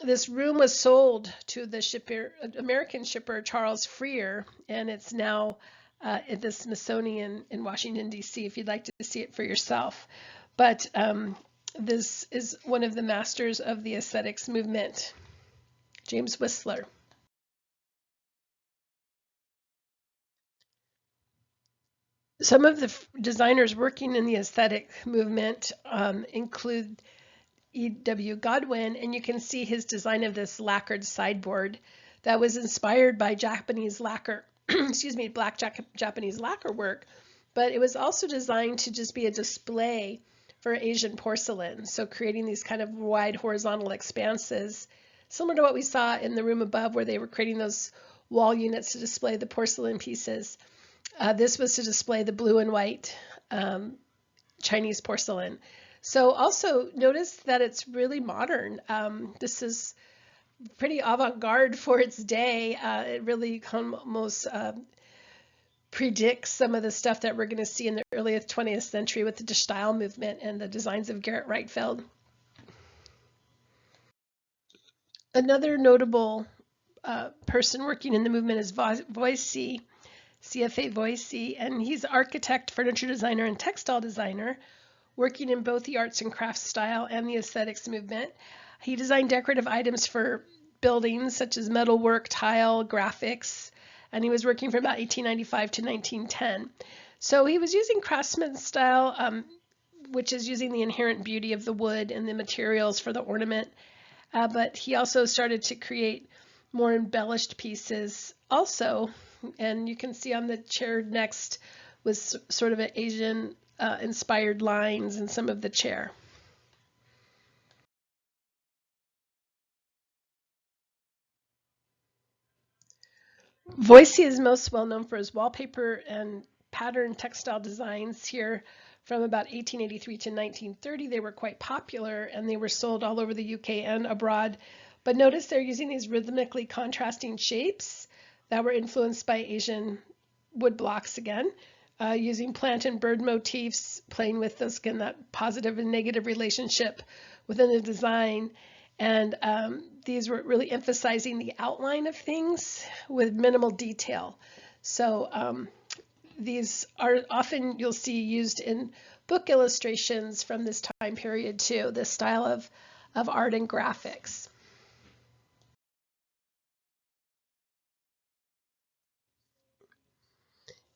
This room was sold to the American shipper Charles Freer, and it's now at the Smithsonian in Washington, D.C., if you'd like to see it for yourself. But this is one of the masters of the aesthetics movement, James Whistler. Some of the designers working in the aesthetic movement include E.W. Godwin, and you can see his design of this lacquered sideboard that was inspired by Japanese lacquer, Japanese lacquer work, but it was also designed to just be a display for Asian porcelain. So creating these kind of wide horizontal expanses, similar to what we saw in the room above where they were creating those wall units to display the porcelain pieces. This was to display the blue and white Chinese porcelain. So also notice that it's really modern. This is pretty avant-garde for its day. It really almost predicts some of the stuff that we're going to see in the early 20th century with the De Stijl movement and the designs of Gerrit Rietveld. Another notable person working in the movement is Voici, CFA Voici, and he's architect, furniture designer, and textile designer, working in both the arts and crafts style and the aesthetics movement. He designed decorative items for buildings such as metalwork, tile, graphics, and he was working from about 1895 to 1910. So he was using Craftsman style, which is using the inherent beauty of the wood and the materials for the ornament, but he also started to create more embellished pieces also, and you can see on the chair next was sort of an Asian inspired lines in some of the chair. Voici is most well known for his wallpaper and pattern textile designs here from about 1883 to 1930. They were quite popular and they were sold all over the UK and abroad. But notice they're using these rhythmically contrasting shapes that were influenced by Asian wood blocks again. Using plant and bird motifs, playing with this, again, that positive and negative relationship within the design. And these were really emphasizing the outline of things with minimal detail. So these are often, you'll see, used in book illustrations from this time period too, this style of art and graphics.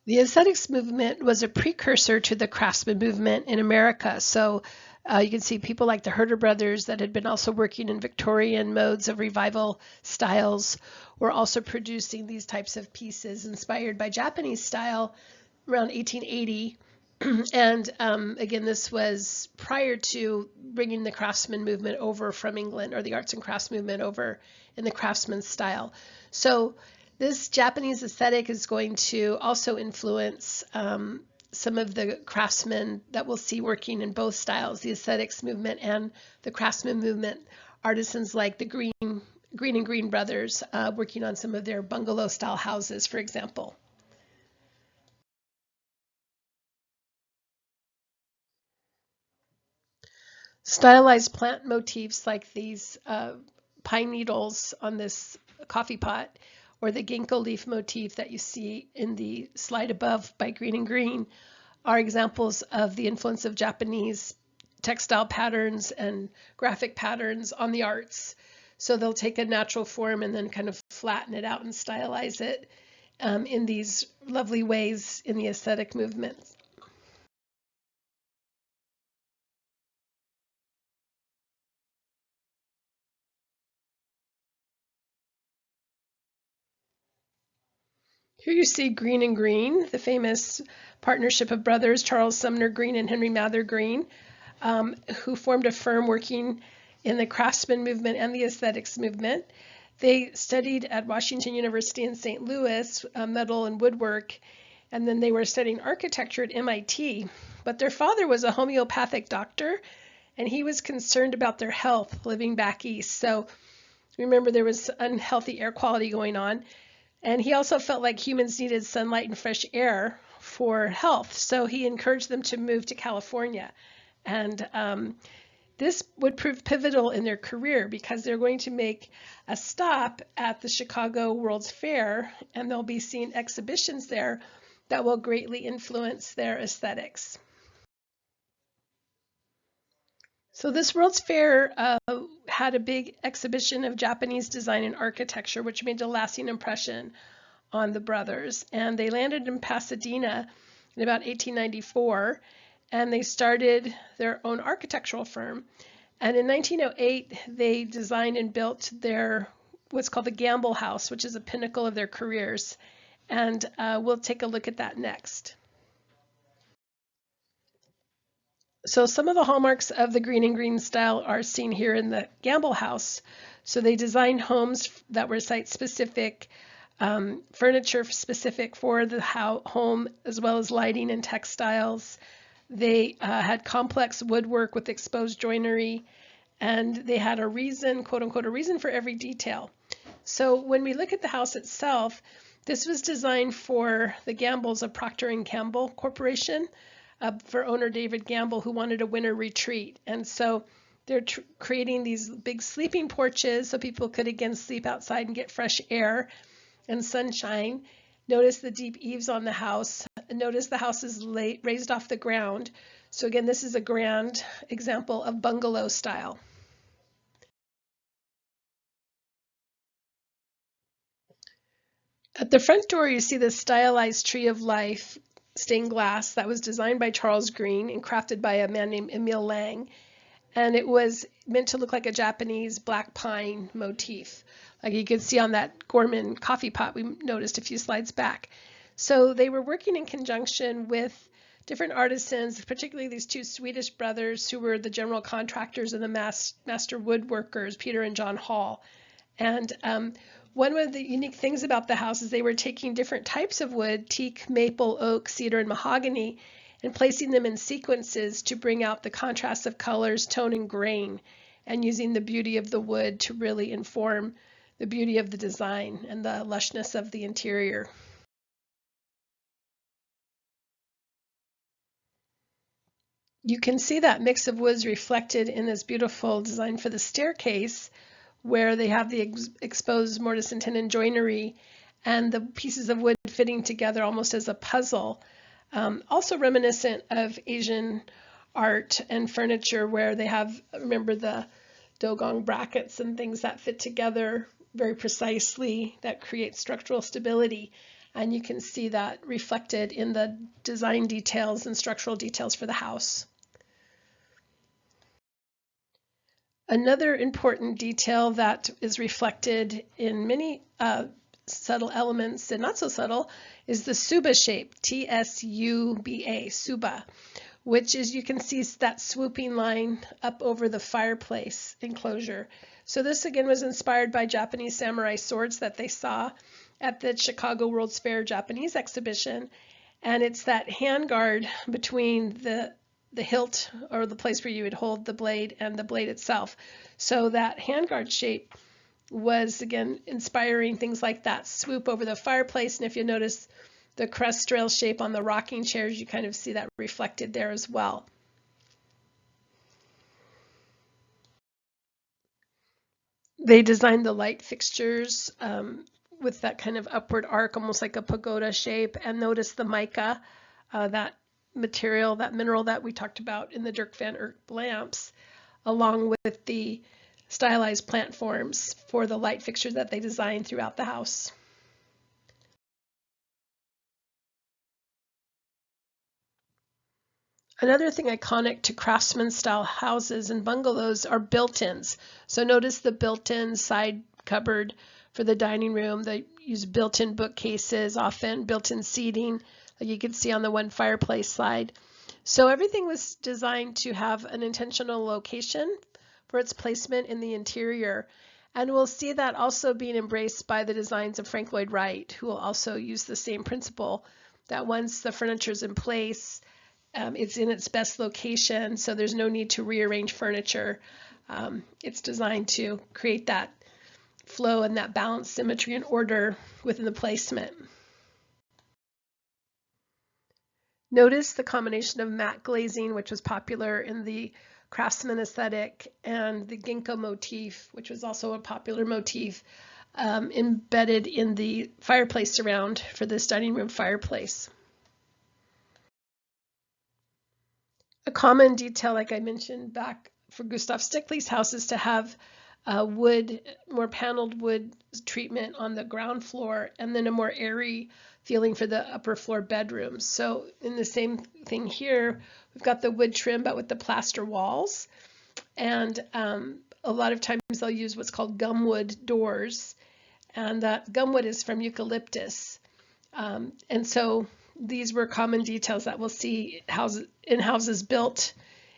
The aesthetics movement was a precursor to the Craftsman movement in America. So You can see people like the Herder brothers that had been also working in Victorian modes of revival styles were also producing these types of pieces inspired by Japanese style around 1880. And again, this was prior to bringing the Craftsman movement over from England, or the arts and crafts movement over in the Craftsman style. So this Japanese aesthetic is going to also influence some of the craftsmen that we'll see working in both styles, the aesthetics movement and the Craftsman movement. Artisans like the Greene and Greene brothers working on some of their bungalow style houses, for example. Stylized plant motifs like these pine needles on this coffee pot, or the ginkgo leaf motif that you see in the slide above by Greene and Greene, are examples of the influence of Japanese textile patterns and graphic patterns on the arts. So they'll take a natural form and then kind of flatten it out and stylize it in these lovely ways in the aesthetic movement. Here you see Greene and Greene, the famous partnership of brothers Charles Sumner Greene and Henry Mather Greene, who formed a firm working in the Craftsman movement and the aesthetics movement. They studied at Washington University in St. Louis, metal and woodwork, and then they were studying architecture at MIT. But their father was a homeopathic doctor, and he was concerned about their health living back east. So remember, there was unhealthy air quality going on. And he also felt like humans needed sunlight and fresh air for health. So he encouraged them to move to California. And this would prove pivotal in their career because they're going to make a stop at the Chicago World's Fair, and they'll be seeing exhibitions there that will greatly influence their aesthetics. So this World's Fair had a big exhibition of Japanese design and architecture, which made a lasting impression on the brothers. And they landed in Pasadena in about 1894, and they started their own architectural firm. And in 1908, they designed and built their what's called the Gamble House, which is a pinnacle of their careers. And we'll take a look at that next. So some of the hallmarks of the Greene and Greene style are seen here in the Gamble House. So they designed homes that were site-specific, furniture specific for the home, as well as lighting and textiles. They had complex woodwork with exposed joinery, and they had a reason, quote unquote, a reason for every detail. So when we look at the house itself, this was designed for the Gambles of Procter & Gamble Corporation, for owner David Gamble, who wanted a winter retreat. And so they're creating these big sleeping porches so people could again sleep outside and get fresh air and sunshine. Notice the deep eaves on the house. Notice the house is raised off the ground. So again, this is a grand example of bungalow style. At the front door, you see this stylized tree of life stained glass that was designed by Charles Greene and crafted by a man named Emile Lang. And it was meant to look like a Japanese black pine motif, like you could see on that Gorman coffee pot we noticed a few slides back. So they were working in conjunction with different artisans, particularly these two Swedish brothers who were the general contractors and the master woodworkers, Peter and John Hall. And one of the unique things about the house is they were taking different types of wood, teak, maple, oak, cedar, and mahogany, and placing them in sequences to bring out the contrast of colors, tone, and grain, and using the beauty of the wood to really inform the beauty of the design and the lushness of the interior. You can see that mix of woods reflected in this beautiful design for the staircase, where they have the exposed mortise and tenon joinery and the pieces of wood fitting together almost as a puzzle. Also reminiscent of Asian art and furniture, where they have, remember, the dogong brackets and things that fit together very precisely, that create structural stability. And you can see that reflected in the design details and structural details for the house. Another important detail that is reflected in many subtle elements and not so subtle is the Suba shape, T-S-U-B-A, Suba, which is, you can see that swooping line up over the fireplace enclosure. So this again was inspired by Japanese samurai swords that they saw at the Chicago World's Fair Japanese exhibition. And it's that handguard between the hilt, or the place where you would hold the blade, and the blade itself. So that handguard shape was, again, inspiring things like that swoop over the fireplace. And if you notice the crest rail shape on the rocking chairs, you kind of see that reflected there as well. They designed the light fixtures with that kind of upward arc, almost like a pagoda shape. And notice the mica, that material, that mineral that we talked about in the Dirk Van Erp lamps, along with the stylized plant forms for the light fixtures that they designed throughout the house. Another thing iconic to Craftsman style houses and bungalows are built-ins. So notice the built-in side cupboard for the dining room. They use built-in bookcases, often built-in seating, like you can see on the one fireplace slide. So everything was designed to have an intentional location for its placement in the interior. And we'll see that also being embraced by the designs of Frank Lloyd Wright, who will also use the same principle, that once the furniture is in place, it's in its best location, so there's no need to rearrange furniture. It's designed to create that flow and that balance, symmetry, and order within the placement. Notice the combination of matte glazing, which was popular in the Craftsman aesthetic, and the ginkgo motif, which was also a popular motif, embedded in the fireplace surround for this dining room fireplace. A common detail, like I mentioned back for Gustav Stickley's house, is to have wood, more paneled wood treatment on the ground floor, and then a more airy feeling for the upper floor bedrooms. So in the same thing here, we've got the wood trim, but with the plaster walls. And a lot of times they'll use what's called gumwood doors. And that gumwood is from eucalyptus. And so these were common details that we'll see in houses built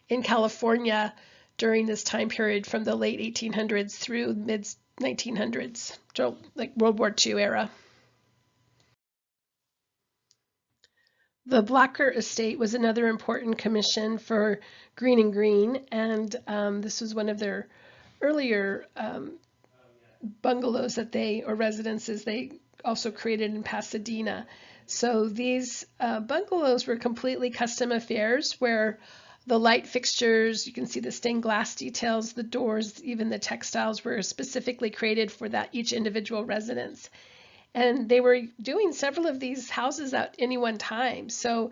in California during this time period from the late 1800s through mid 1900s, so like World War II era. The Blacker estate was another important commission for Greene and Greene, and this was one of their earlier bungalows that or residences they also created in Pasadena. So these bungalows were completely custom affairs where the light fixtures, you can see the stained glass details, the doors, even the textiles were specifically created for that each individual residence. And they were doing several of these houses at any one time. So,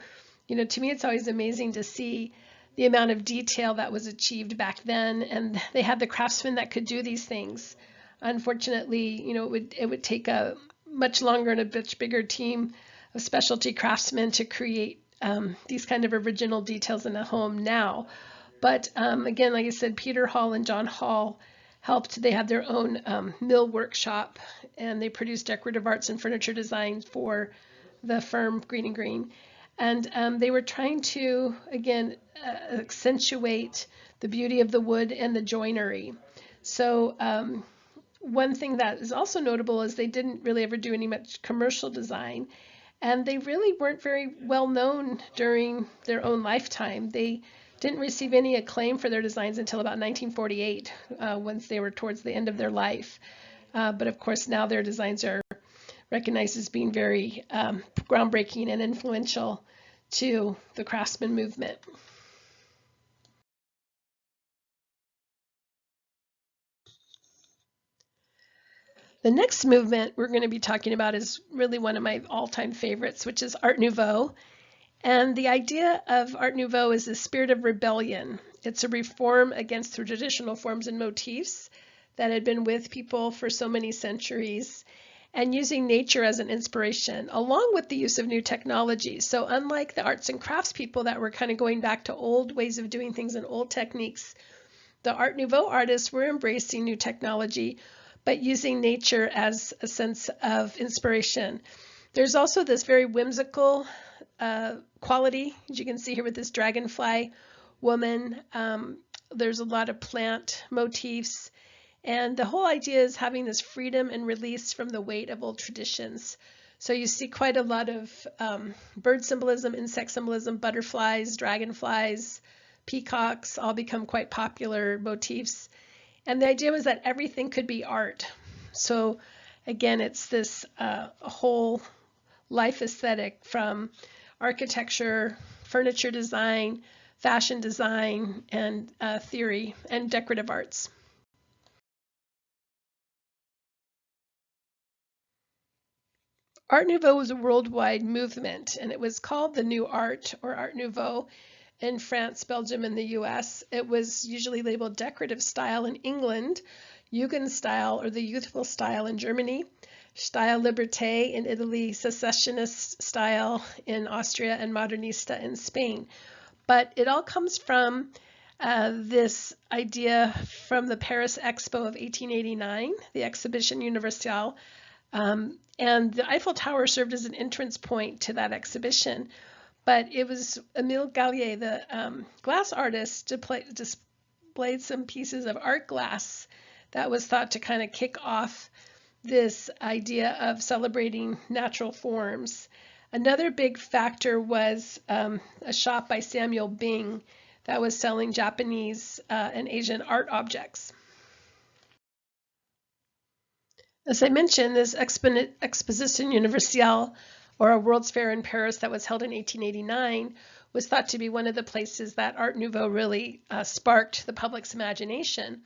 to me, it's always amazing to see the amount of detail that was achieved back then. And they had the craftsmen that could do these things. Unfortunately, it would take a much longer and a much bigger team of specialty craftsmen to create these kind of original details in a home now. But again, like I said, Peter Hall and John Hall helped. They had their own mill workshop, and they produced decorative arts and furniture designs for the firm Greene and Greene. And they were trying to, again, accentuate the beauty of the wood and the joinery. So one thing that is also notable is they didn't really ever do any much commercial design, and they really weren't very well known during their own lifetime. They didn't receive any acclaim for their designs until about 1948, once they were towards the end of their life. But of course, now their designs are recognized as being very groundbreaking and influential to the Craftsman movement. The next movement we're going to be talking about is really one of my all-time favorites, which is Art Nouveau. And the idea of Art Nouveau is the spirit of rebellion. It's a reform against the traditional forms and motifs that had been with people for so many centuries, and using nature as an inspiration, along with the use of new technology. So unlike the arts and crafts people that were kind of going back to old ways of doing things and old techniques, the Art Nouveau artists were embracing new technology, but using nature as a sense of inspiration. There's also this very whimsical quality, as you can see here with this dragonfly woman. There's a lot of plant motifs, and the whole idea is having this freedom and release from the weight of old traditions. So you see quite a lot of bird symbolism, insect symbolism, butterflies, dragonflies, peacocks, all become quite popular motifs. And the idea was that everything could be art. So again, it's this whole life aesthetic from architecture, furniture design, fashion design, and theory and decorative arts. Art Nouveau was a worldwide movement, and it was called the New Art or Art Nouveau in France, Belgium, and the US. It was usually labeled decorative style in England, Jugend style or the youthful style in Germany, Style Liberté in Italy, Secessionist style in Austria, and Modernista in Spain. But it all comes from this idea from the Paris Expo of 1889, the Exhibition Universelle. And the Eiffel Tower served as an entrance point to that exhibition. But it was Émile Gaudier, the glass artist, displayed some pieces of art glass that was thought to kind of kick off this idea of celebrating natural forms. Another big factor was a shop by Samuel Bing that was selling Japanese and Asian art objects. As I mentioned, this Exposition Universelle, or a World's Fair in Paris that was held in 1889, was thought to be one of the places that Art Nouveau really sparked the public's imagination.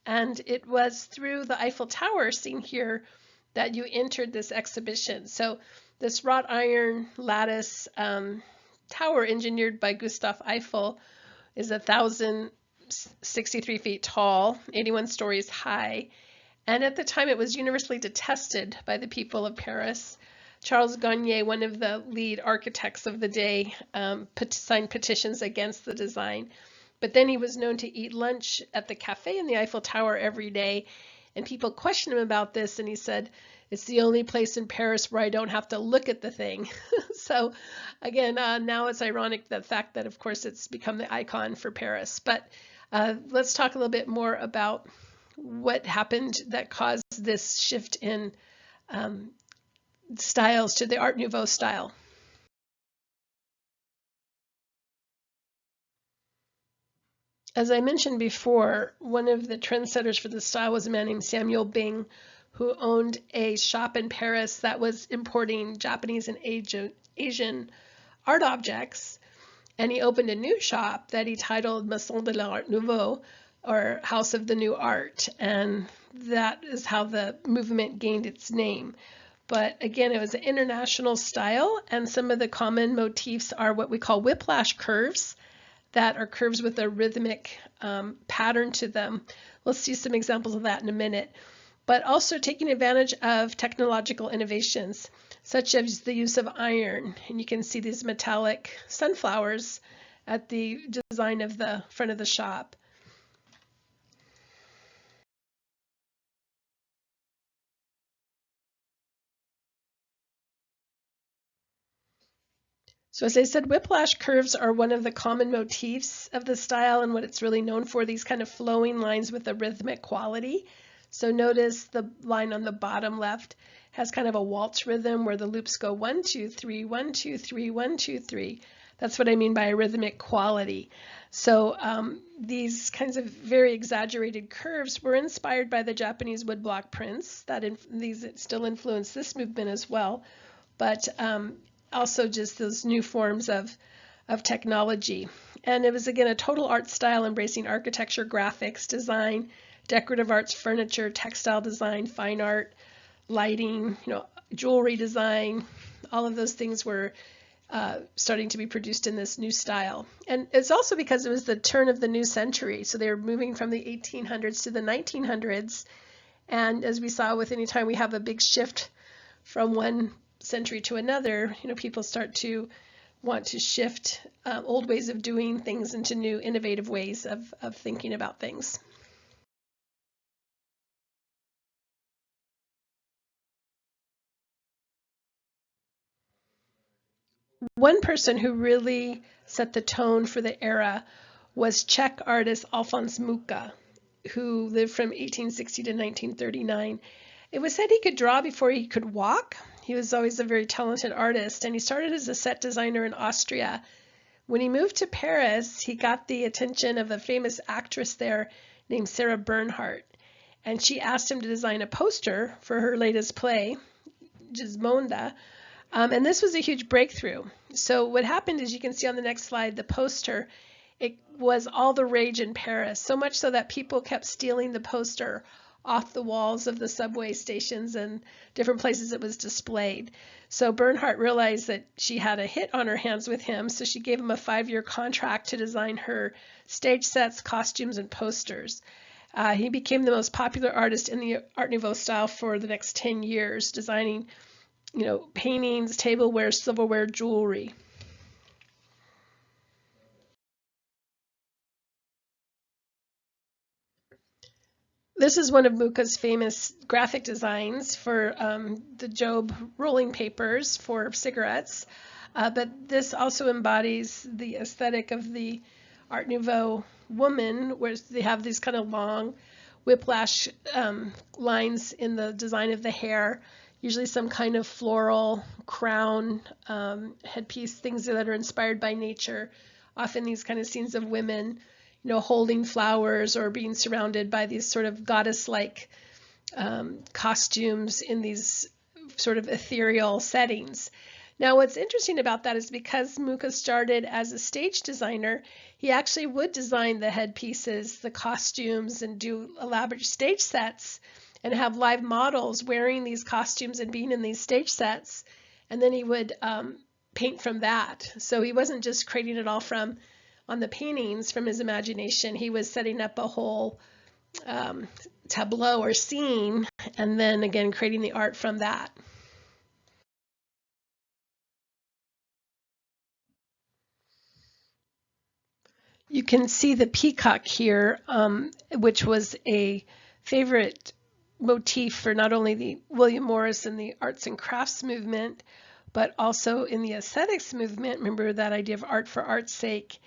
And it was through the Eiffel Tower, seen here, that you entered this exhibition. So this wrought iron lattice tower engineered by Gustav Eiffel is 1,063 feet tall, 81 stories high. And at the time, it was universally detested by the people of Paris. Charles Garnier, one of the lead architects of the day, signed petitions against the design. But then he was known to eat lunch at the cafe in the Eiffel Tower every day. And people questioned him about this, and he said, "It's the only place in Paris where I don't have to look at the thing." So again, now it's ironic, the fact that, of course, it's become the icon for Paris. But let's talk a little bit more about what happened that caused this shift in styles to the Art Nouveau style. As I mentioned before, one of the trendsetters for this style was a man named Samuel Bing, who owned a shop in Paris that was importing Japanese and Asian art objects. And he opened a new shop that he titled Maison de l'Art Nouveau, or House of the New Art. And that is how the movement gained its name. But again, it was an international style, and some of the common motifs are what we call whiplash curves, that are curves with a rhythmic pattern to them. We'll see some examples of that in a minute. But also taking advantage of technological innovations, such as the use of iron. And you can see these metallic sunflowers at the design of the front of the shop. So as I said, whiplash curves are one of the common motifs of the style, and what it's really known for, these kind of flowing lines with a rhythmic quality. So notice the line on the bottom left has kind of a waltz rhythm where the loops go 1, 2, 3, 1, 2, 3, 1, 2, 3. That's what I mean by a rhythmic quality. So these kinds of very exaggerated curves were inspired by the Japanese woodblock prints. These still influence this movement as well. But also just those new forms of technology. And it was, again, a total art style embracing architecture, graphics, design, decorative arts, furniture, textile design, fine art, lighting, jewelry design. All of those things were starting to be produced in this new style. And it's also because it was the turn of the new century. So they were moving from the 1800s to the 1900s. And as we saw with any time we have a big shift from one century to another, people start to want to shift old ways of doing things into new innovative ways of thinking about things. One person who really set the tone for the era was Czech artist Alphonse Mucha, who lived from 1860 to 1939. It was said he could draw before he could walk. He was always a very talented artist, and he started as a set designer in Austria. When he moved to Paris, he got the attention of a famous actress there named Sarah Bernhardt, and she asked him to design a poster for her latest play, Gismonda, and this was a huge breakthrough. So what happened is, you can see on the next slide, the poster, it was all the rage in Paris, so much so that people kept stealing the poster off the walls of the subway stations and different places it was displayed. So Bernhardt realized that she had a hit on her hands with him, so she gave him a 5-year contract to design her stage sets, costumes, and posters. He became the most popular artist in the Art Nouveau style for the next 10 years, designing paintings, tableware, silverware, jewelry. This is one of Mucha's famous graphic designs for the Job rolling papers for cigarettes, but this also embodies the aesthetic of the Art Nouveau woman, where they have these kind of long whiplash lines in the design of the hair, usually some kind of floral crown, headpiece, things that are inspired by nature. Often these kind of scenes of women, holding flowers or being surrounded by these sort of goddess-like costumes in these sort of ethereal settings. Now, what's interesting about that is, because Mucha started as a stage designer, he actually would design the headpieces, the costumes, and do elaborate stage sets and have live models wearing these costumes and being in these stage sets. And then he would paint from that. So he wasn't just creating it all on the paintings from his imagination. He was setting up a whole tableau or scene, and then again creating the art from that. You can see the peacock here, which was a favorite motif for not only the William Morris and the arts and crafts movement, but also in the aesthetics movement. Remember that idea of art for art's sake.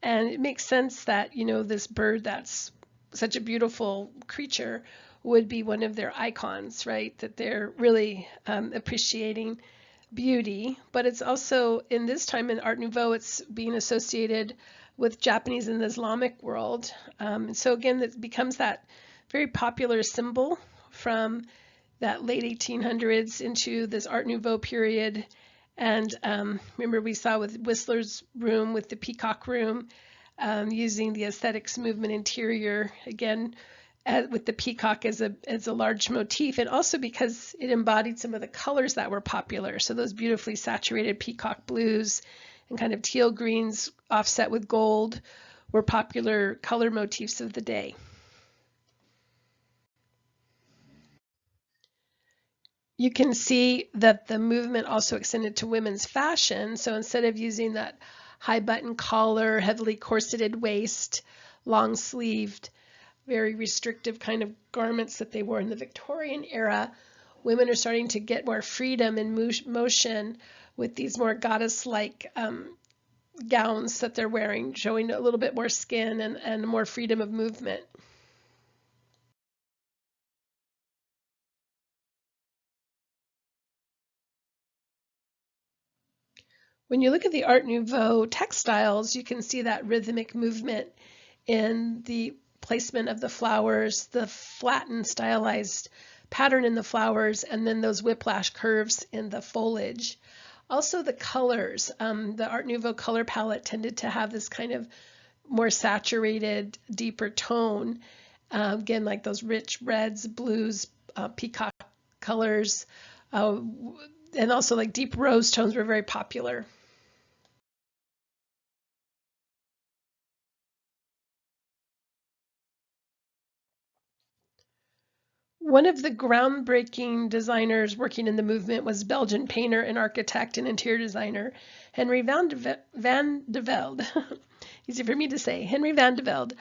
And it makes sense that, this bird that's such a beautiful creature would be one of their icons, right? That they're really appreciating beauty. But it's also, in this time in Art Nouveau, it's being associated with Japanese and the Islamic world. And so again, it becomes that very popular symbol from that late 1800s into this Art Nouveau period. And remember, we saw with Whistler's room, with the Peacock room, using the aesthetics movement interior, again, with the peacock as a large motif, and also because it embodied some of the colors that were popular. So those beautifully saturated peacock blues and kind of teal greens offset with gold were popular color motifs of the day. You can see that the movement also extended to women's fashion. So instead of using that high button collar, heavily corseted waist, long sleeved, very restrictive kind of garments that they wore in the Victorian era, women are starting to get more freedom and motion with these more goddess-like gowns that they're wearing, showing a little bit more skin and more freedom of movement. When you look at the Art Nouveau textiles, you can see that rhythmic movement in the placement of the flowers, the flattened, stylized pattern in the flowers, and then those whiplash curves in the foliage. Also the colors, the Art Nouveau color palette tended to have this kind of more saturated, deeper tone. Again, like those rich reds, blues, peacock colors, and also like deep rose tones were very popular. One of the groundbreaking designers working in the movement was Belgian painter and architect and interior designer Henry van de Velde. Easy for me to say, Henry van de Velde.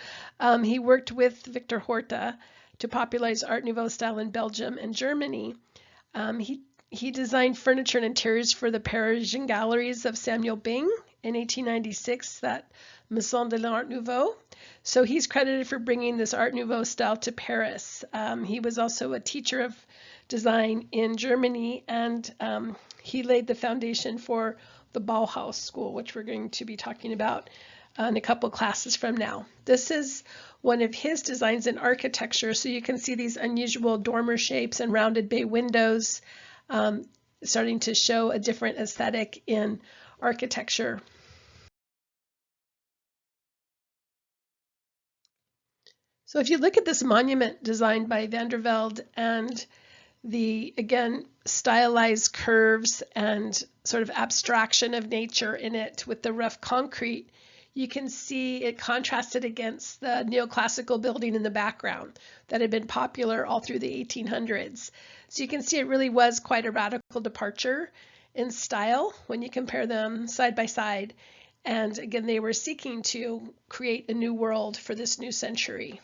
He worked with Victor Horta to popularize Art Nouveau style in Belgium and Germany. He designed furniture and interiors for the Parisian galleries of Samuel Bing in 1896, that Maison de l'Art Nouveau. So he's credited for bringing this Art Nouveau style to Paris. He was also a teacher of design in Germany, and he laid the foundation for the Bauhaus school, which we're going to be talking about in a couple classes from now. This is one of his designs in architecture, so you can see these unusual dormer shapes and rounded bay windows, starting to show a different aesthetic in architecture. So if you look at this monument designed by Van der Velde and the, again, stylized curves and sort of abstraction of nature in it with the rough concrete, you can see it contrasted against the neoclassical building in the background that had been popular all through the 1800s. So you can see it really was quite a radical departure in style when you compare them side by side. And again, they were seeking to create a new world for this new century.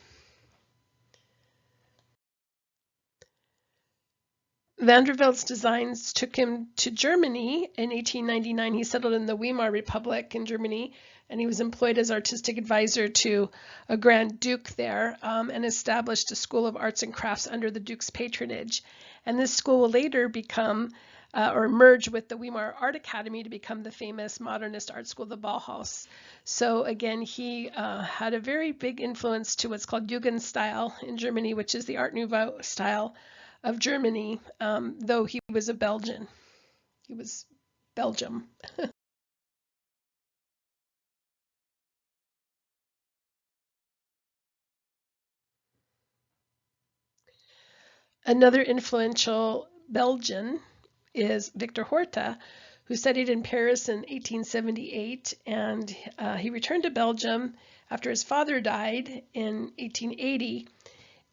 Van der Velde's designs took him to Germany. In 1899, he settled in the Weimar Republic in Germany, and he was employed as artistic advisor to a Grand Duke there, and established a school of arts and crafts under the Duke's patronage. And this school will later become, or merge with the Weimar Art Academy to become the famous modernist art school, the Bauhaus. So again, he had a very big influence to what's called Jugendstil in Germany, which is the Art Nouveau style of Germany, though he was a Belgian. He was Belgium. Another influential Belgian is Victor Horta, who studied in Paris in 1878, and he returned to Belgium after his father died in 1880.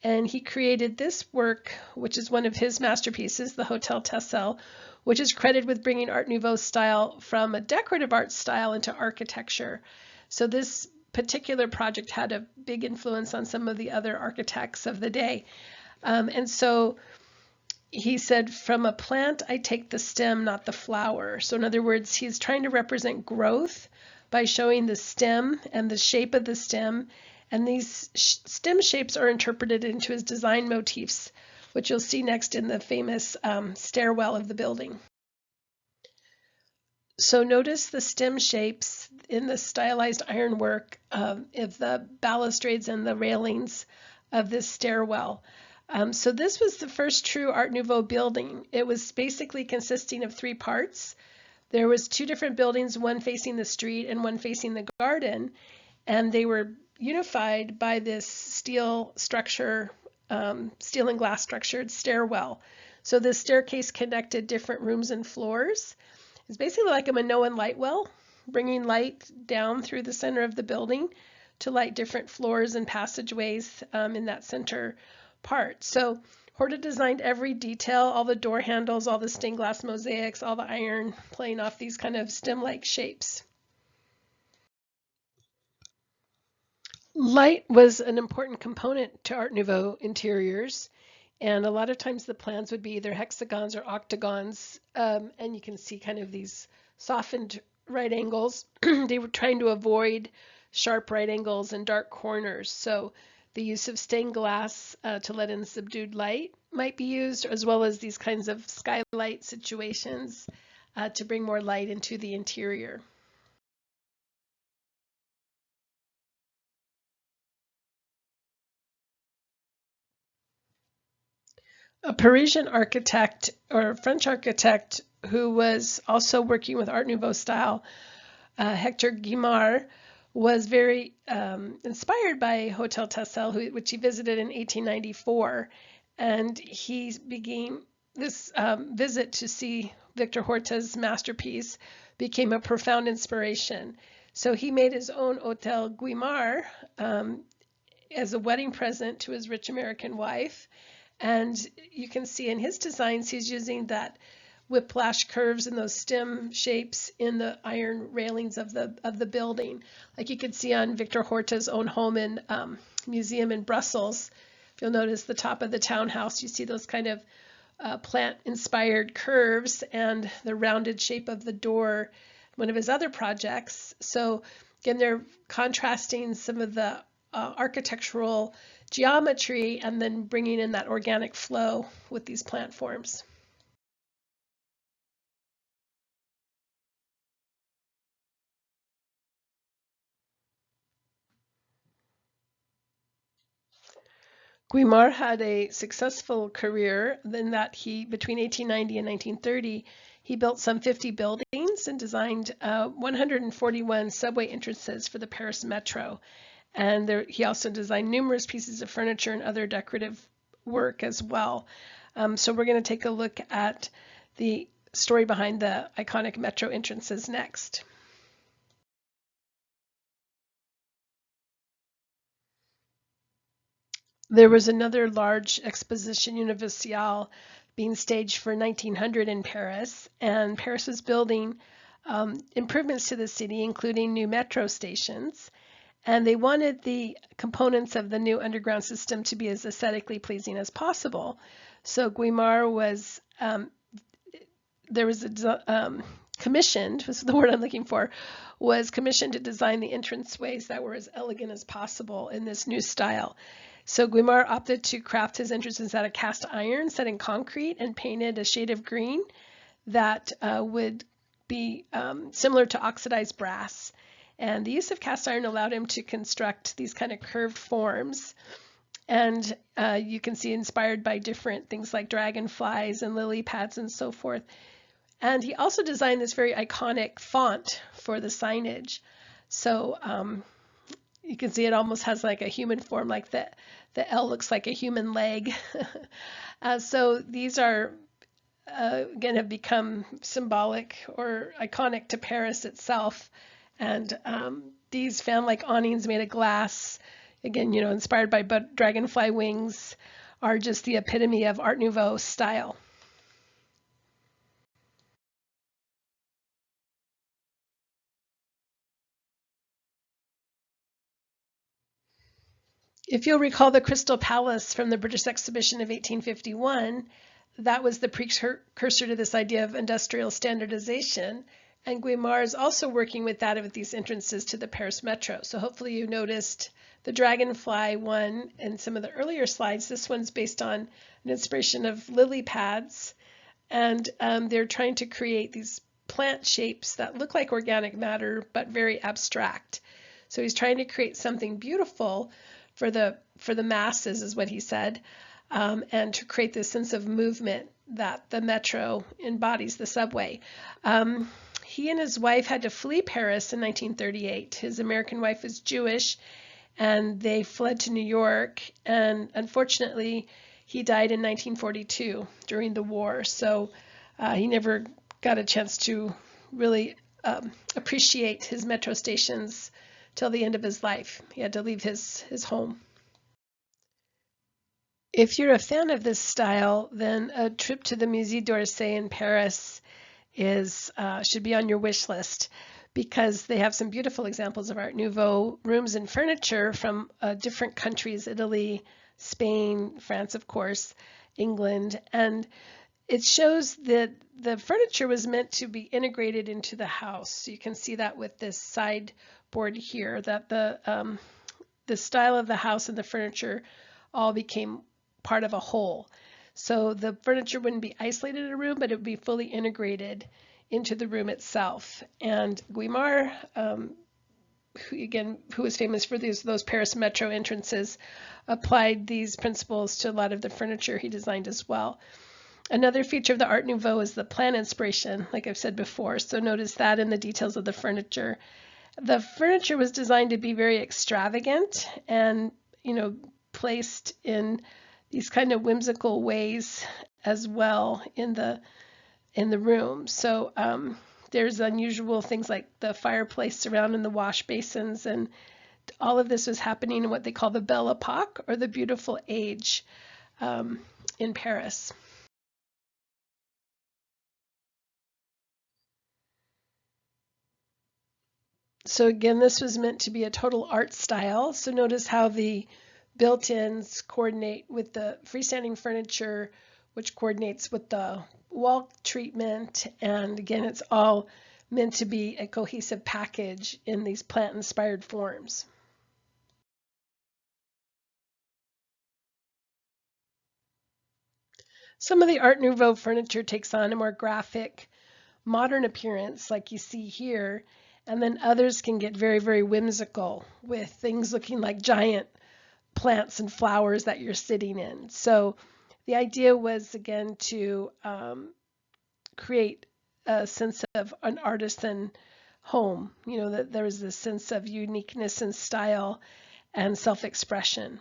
And he created this work, which is one of his masterpieces, the Hotel Tessel, which is credited with bringing Art Nouveau style from a decorative art style into architecture. So this particular project had a big influence on some of the other architects of the day. And so he said, from a plant, I take the stem, not the flower. So in other words, he's trying to represent growth by showing the stem and the shape of the stem. And these stem shapes are interpreted into his design motifs, which you'll see next in the famous stairwell of the building. So notice the stem shapes in the stylized ironwork of the balustrades and the railings of this stairwell. So this was the first true Art Nouveau building. It was basically consisting of three parts. There was two different buildings, one facing the street and one facing the garden, and they were unified by this steel structure, steel and glass structured stairwell. So this staircase connected different rooms and floors. It's basically like a Minoan light well, bringing light down through the center of the building to light different floors and passageways in that center part. So Horta designed every detail, all the door handles, all the stained glass mosaics, all the iron, playing off these kind of stem-like shapes. Light was an important component to Art Nouveau interiors, and a lot of times the plans would be either hexagons or octagons, and you can see kind of these softened right angles. They were trying to avoid sharp right angles and dark corners, so the use of stained glass to let in subdued light might be used, as well as these kinds of skylight situations to bring more light into the interior. A Parisian architect or French architect who was also working with Art Nouveau style, Hector Guimard, was very inspired by Hotel Tessel, which he visited in 1894, and he began this visit to see Victor Horta's masterpiece became a profound inspiration. So he made his own Hotel Guimard as a wedding present to his rich American wife. And you can see in his designs, he's using that whiplash curves and those stem shapes in the iron railings of the building. Like you can see on Victor Horta's own home and museum in Brussels. If you'll notice the top of the townhouse, you see those kind of plant-inspired curves and the rounded shape of the door, one of his other projects. So again, they're contrasting some of the architectural geometry and then bringing in that organic flow with these plant forms. Guimard had a successful career in that he, between 1890 and 1930, he built some 50 buildings and designed 141 subway entrances for the Paris Metro. And he also designed numerous pieces of furniture and other decorative work as well. So we're going to take a look at the story behind the iconic metro entrances next. There was another large exposition universelle being staged for 1900 in Paris, and Paris was building improvements to the city, including new metro stations, and they wanted the components of the new underground system to be as aesthetically pleasing as possible. So Guimard was, commissioned, was the word I'm looking for, was commissioned to design the entranceways that were as elegant as possible in this new style. So Guimard opted to craft his entrances out of cast iron set in concrete and painted a shade of green that would be similar to oxidized brass. And the use of cast iron allowed him to construct these kind of curved forms. And you can see inspired by different things like dragonflies and lily pads and so forth. And he also designed this very iconic font for the signage. So you can see it almost has like a human form, like the L looks like a human leg. So these are, again, have become symbolic or iconic to Paris itself. And these fan-like awnings made of glass, again, inspired by dragonfly wings, are just the epitome of Art Nouveau style. If you'll recall the Crystal Palace from the British Exhibition of 1851, that was the precursor to this idea of industrial standardization. And Guimard is also working with that with these entrances to the Paris Metro. So hopefully you noticed the dragonfly one in some of the earlier slides. This one's based on an inspiration of lily pads. And they're trying to create these plant shapes that look like organic matter, but very abstract. So he's trying to create something beautiful for the masses, is what he said, and to create this sense of movement that the metro embodies, the subway. He and his wife had to flee Paris in 1938. His American wife is Jewish, and they fled to New York, and unfortunately, he died in 1942 during the war, so he never got a chance to really appreciate his metro stations till the end of his life. He had to leave his home. If you're a fan of this style, then a trip to the Musée d'Orsay in Paris should be on your wish list, because they have some beautiful examples of Art Nouveau rooms and furniture from different countries: Italy, Spain, France, of course, England, and it shows that the furniture was meant to be integrated into the house. So you can see that with this sideboard here, that the style of the house and the furniture all became part of a whole. So the furniture wouldn't be isolated in a room, but it would be fully integrated into the room itself. And Guimard, who was famous for those Paris Metro entrances, applied these principles to a lot of the furniture he designed as well. Another feature of the Art Nouveau is the plan inspiration, like I've said before. So notice that in the details of the furniture. The furniture was designed to be very extravagant and, placed in these kind of whimsical ways as well in the room. So there's unusual things like the fireplace surrounding the wash basins, and all of this was happening in what they call the Belle Epoque, or the Beautiful Age. in Paris. So again, this was meant to be a total art style. So notice how the built-ins coordinate with the freestanding furniture, which coordinates with the wall treatment. And again, it's all meant to be a cohesive package in these plant-inspired forms. Some of the Art Nouveau furniture takes on a more graphic, modern appearance, like you see here, and then others can get very, very whimsical with things looking like giant plants and flowers that you're sitting in. So the idea was, again, to create a sense of an artisan home, that there was this sense of uniqueness and style and self-expression.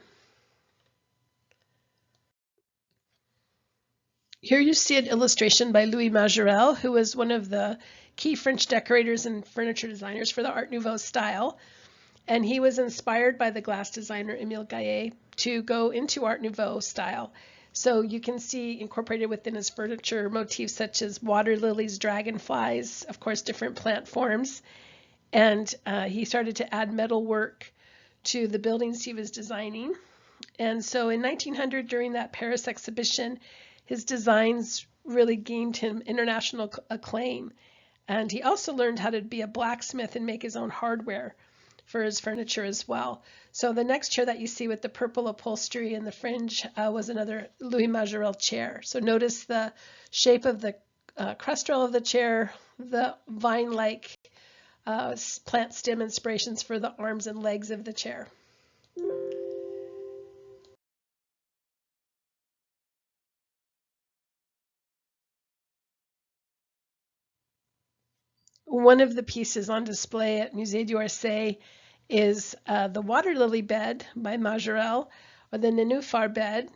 Here you see an illustration by Louis Majorelle, who was one of the key French decorators and furniture designers for the Art Nouveau style. And he was inspired by the glass designer Émile Gaillet to go into Art Nouveau style. So you can see incorporated within his furniture motifs such as water lilies, dragonflies, of course, different plant forms. And he started to add metal work to the buildings he was designing. And so in 1900, during that Paris exhibition, his designs really gained him international acclaim. And he also learned how to be a blacksmith and make his own hardware for his furniture as well. So the next chair that you see with the purple upholstery and the fringe was another Louis Majorelle chair. So notice the shape of the crust rail of the chair, the vine-like plant stem inspirations for the arms and legs of the chair. One of the pieces on display at Musée d'Orsay is the water lily bed by Majorelle, or the nénuphar bed,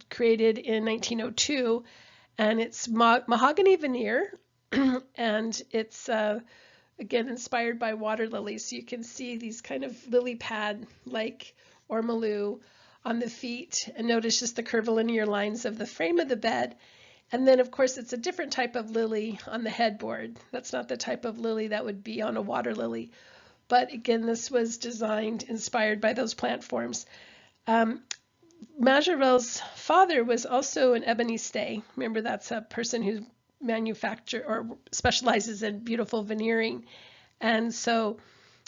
created in 1902, and it's mahogany veneer, and it's again inspired by water lilies. So you can see these kind of lily pad-like ormolu on the feet, and notice just the curvilinear lines of the frame of the bed. And then, of course, it's a different type of lily on the headboard. That's not the type of lily that would be on a water lily. But again, this was designed, inspired by those plant forms. Majorelle's father was also an ébéniste. Remember, that's a person who manufactures or specializes in beautiful veneering. And so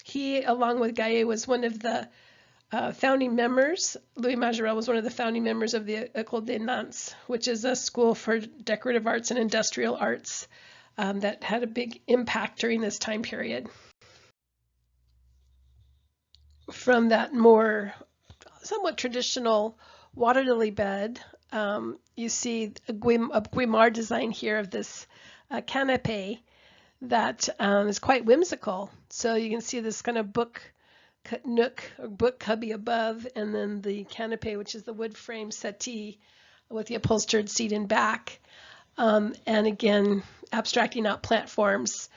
he, along with Gaillet, was one of the founding members. Louis Majorelle was one of the founding members of the École des Nantes, which is a school for decorative arts and industrial arts that had a big impact during this time period. From that more somewhat traditional water lily bed, you see a Guimard design here of this canapé that is quite whimsical. So you can see this kind of book nook or book cubby above, and then the canapé, which is the wood frame settee with the upholstered seat in back. And again, abstracting out plant forms.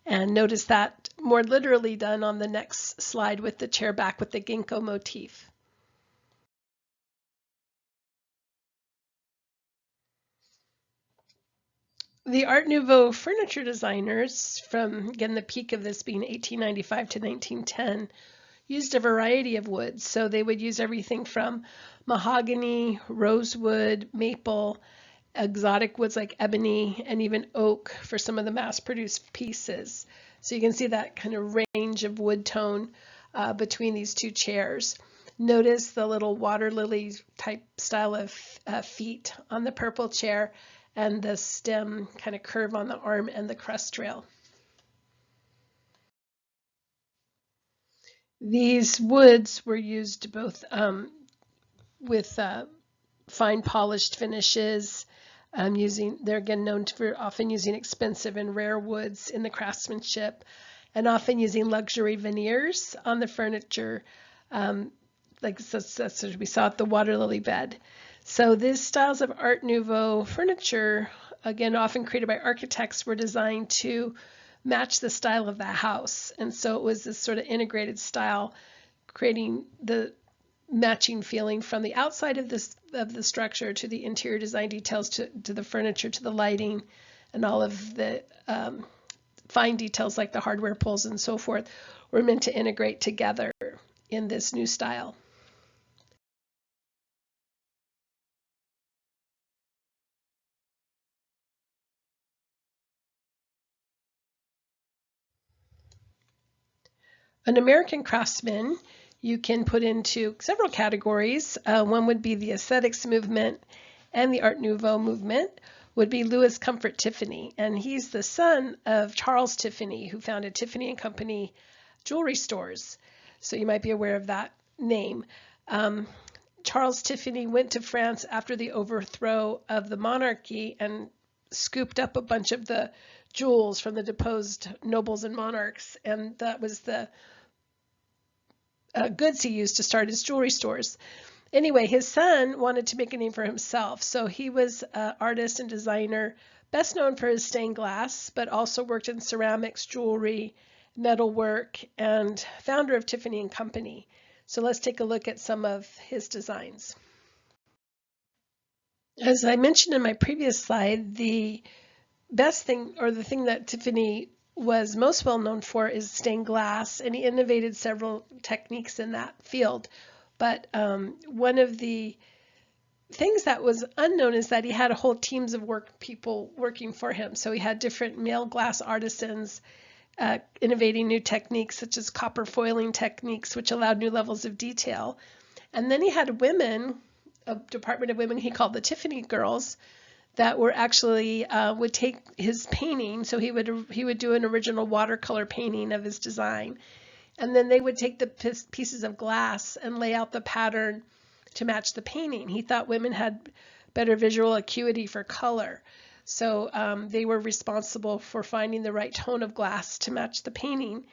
And notice that more literally done on the next slide with the chair back with the ginkgo motif. The Art Nouveau furniture designers, from again the peak of this being 1895 to 1910, used a variety of woods. So they would use everything from mahogany, rosewood, maple, exotic woods like ebony, and even oak for some of the mass-produced pieces. So you can see that kind of range of wood tone between these two chairs. Notice the little water lily type style of feet on the purple chair and the stem kind of curve on the arm and the crust rail. These woods were used both with fine polished finishes, they're again known for often using expensive and rare woods in the craftsmanship, and often using luxury veneers on the furniture, like that's what we saw at the water lily bed. So these styles of Art Nouveau furniture, again often created by architects, were designed to match the style of the house. And so it was this sort of integrated style, creating the matching feeling from the outside of the structure to the interior design details to the furniture to the lighting and all of the fine details like the hardware pulls and so forth were meant to integrate together in this new style. An American craftsman you can put into several categories. One would be the aesthetics movement, and the Art Nouveau movement would be Louis Comfort Tiffany, and he's the son of Charles Tiffany, who founded Tiffany and Company jewelry stores. So you might be aware of that name. Charles Tiffany went to France after the overthrow of the monarchy and scooped up a bunch of the jewels from the deposed nobles and monarchs, and that was the goods he used to start his jewelry stores. Anyway, his son wanted to make a name for himself, so he was an artist and designer, best known for his stained glass, but also worked in ceramics, jewelry, metalwork, and founder of Tiffany and Company. So let's take a look at some of his designs. As I mentioned in my previous slide, the best thing, or the thing that Tiffany was most well known for, is stained glass, and he innovated several techniques in that field. But one of the things that was unknown is that he had a whole teams of people working for him. So he had different male glass artisans innovating new techniques such as copper foiling techniques, which allowed new levels of detail. And then he had women, a department of women he called the Tiffany girls, that were actually would take his painting. So he would do an original watercolor painting of his design, and then they would take the pieces of glass and lay out the pattern to match the painting. He thought women had better visual acuity for color, so they were responsible for finding the right tone of glass to match the painting.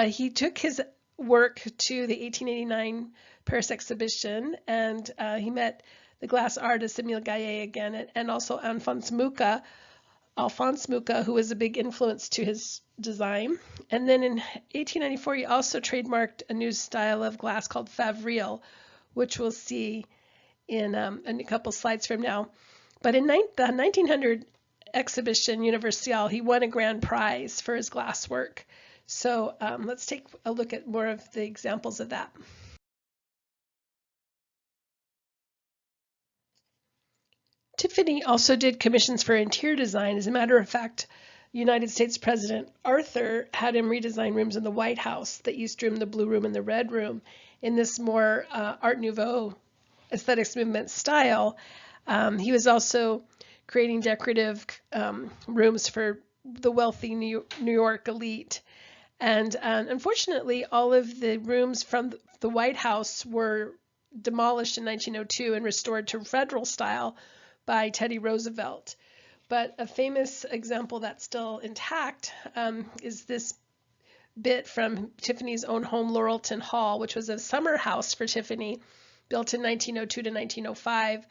He took his work to the 1889 Paris exhibition, and he met the glass artist Emile Gaillet again, and also Alphonse Mucha, who was a big influence to his design. And then in 1894, he also trademarked a new style of glass called Favreal, which we'll see in a couple slides from now. But in the 1900 exhibition Universelle, he won a grand prize for his glass work. So let's take a look at more of the examples of that. Tiffany also did commissions for interior design. As a matter of fact, United States President Arthur had him redesign rooms in the White House, the East Room, the Blue Room, and the Red Room, in this more Art Nouveau aesthetics movement style. He was also creating decorative rooms for the wealthy New York elite. And unfortunately, all of the rooms from the White House were demolished in 1902 and restored to federal style by Teddy Roosevelt. But a famous example that's still intact is this bit from Tiffany's own home, Laurelton Hall, which was a summer house for Tiffany, built in 1902 to 1905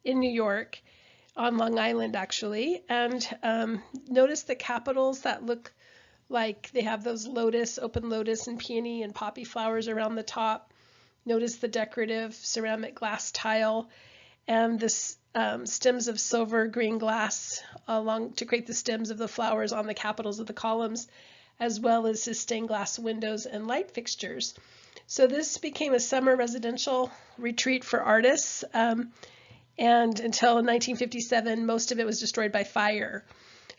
in New York, on Long Island actually. And notice the capitals that look like they have those lotus, open lotus and peony and poppy flowers around the top. Notice the decorative ceramic glass tile and the stems of silver green glass along to create the stems of the flowers on the capitals of the columns, as well as his stained glass windows and light fixtures. So this became a summer residential retreat for artists, and until 1957, most of it was destroyed by fire.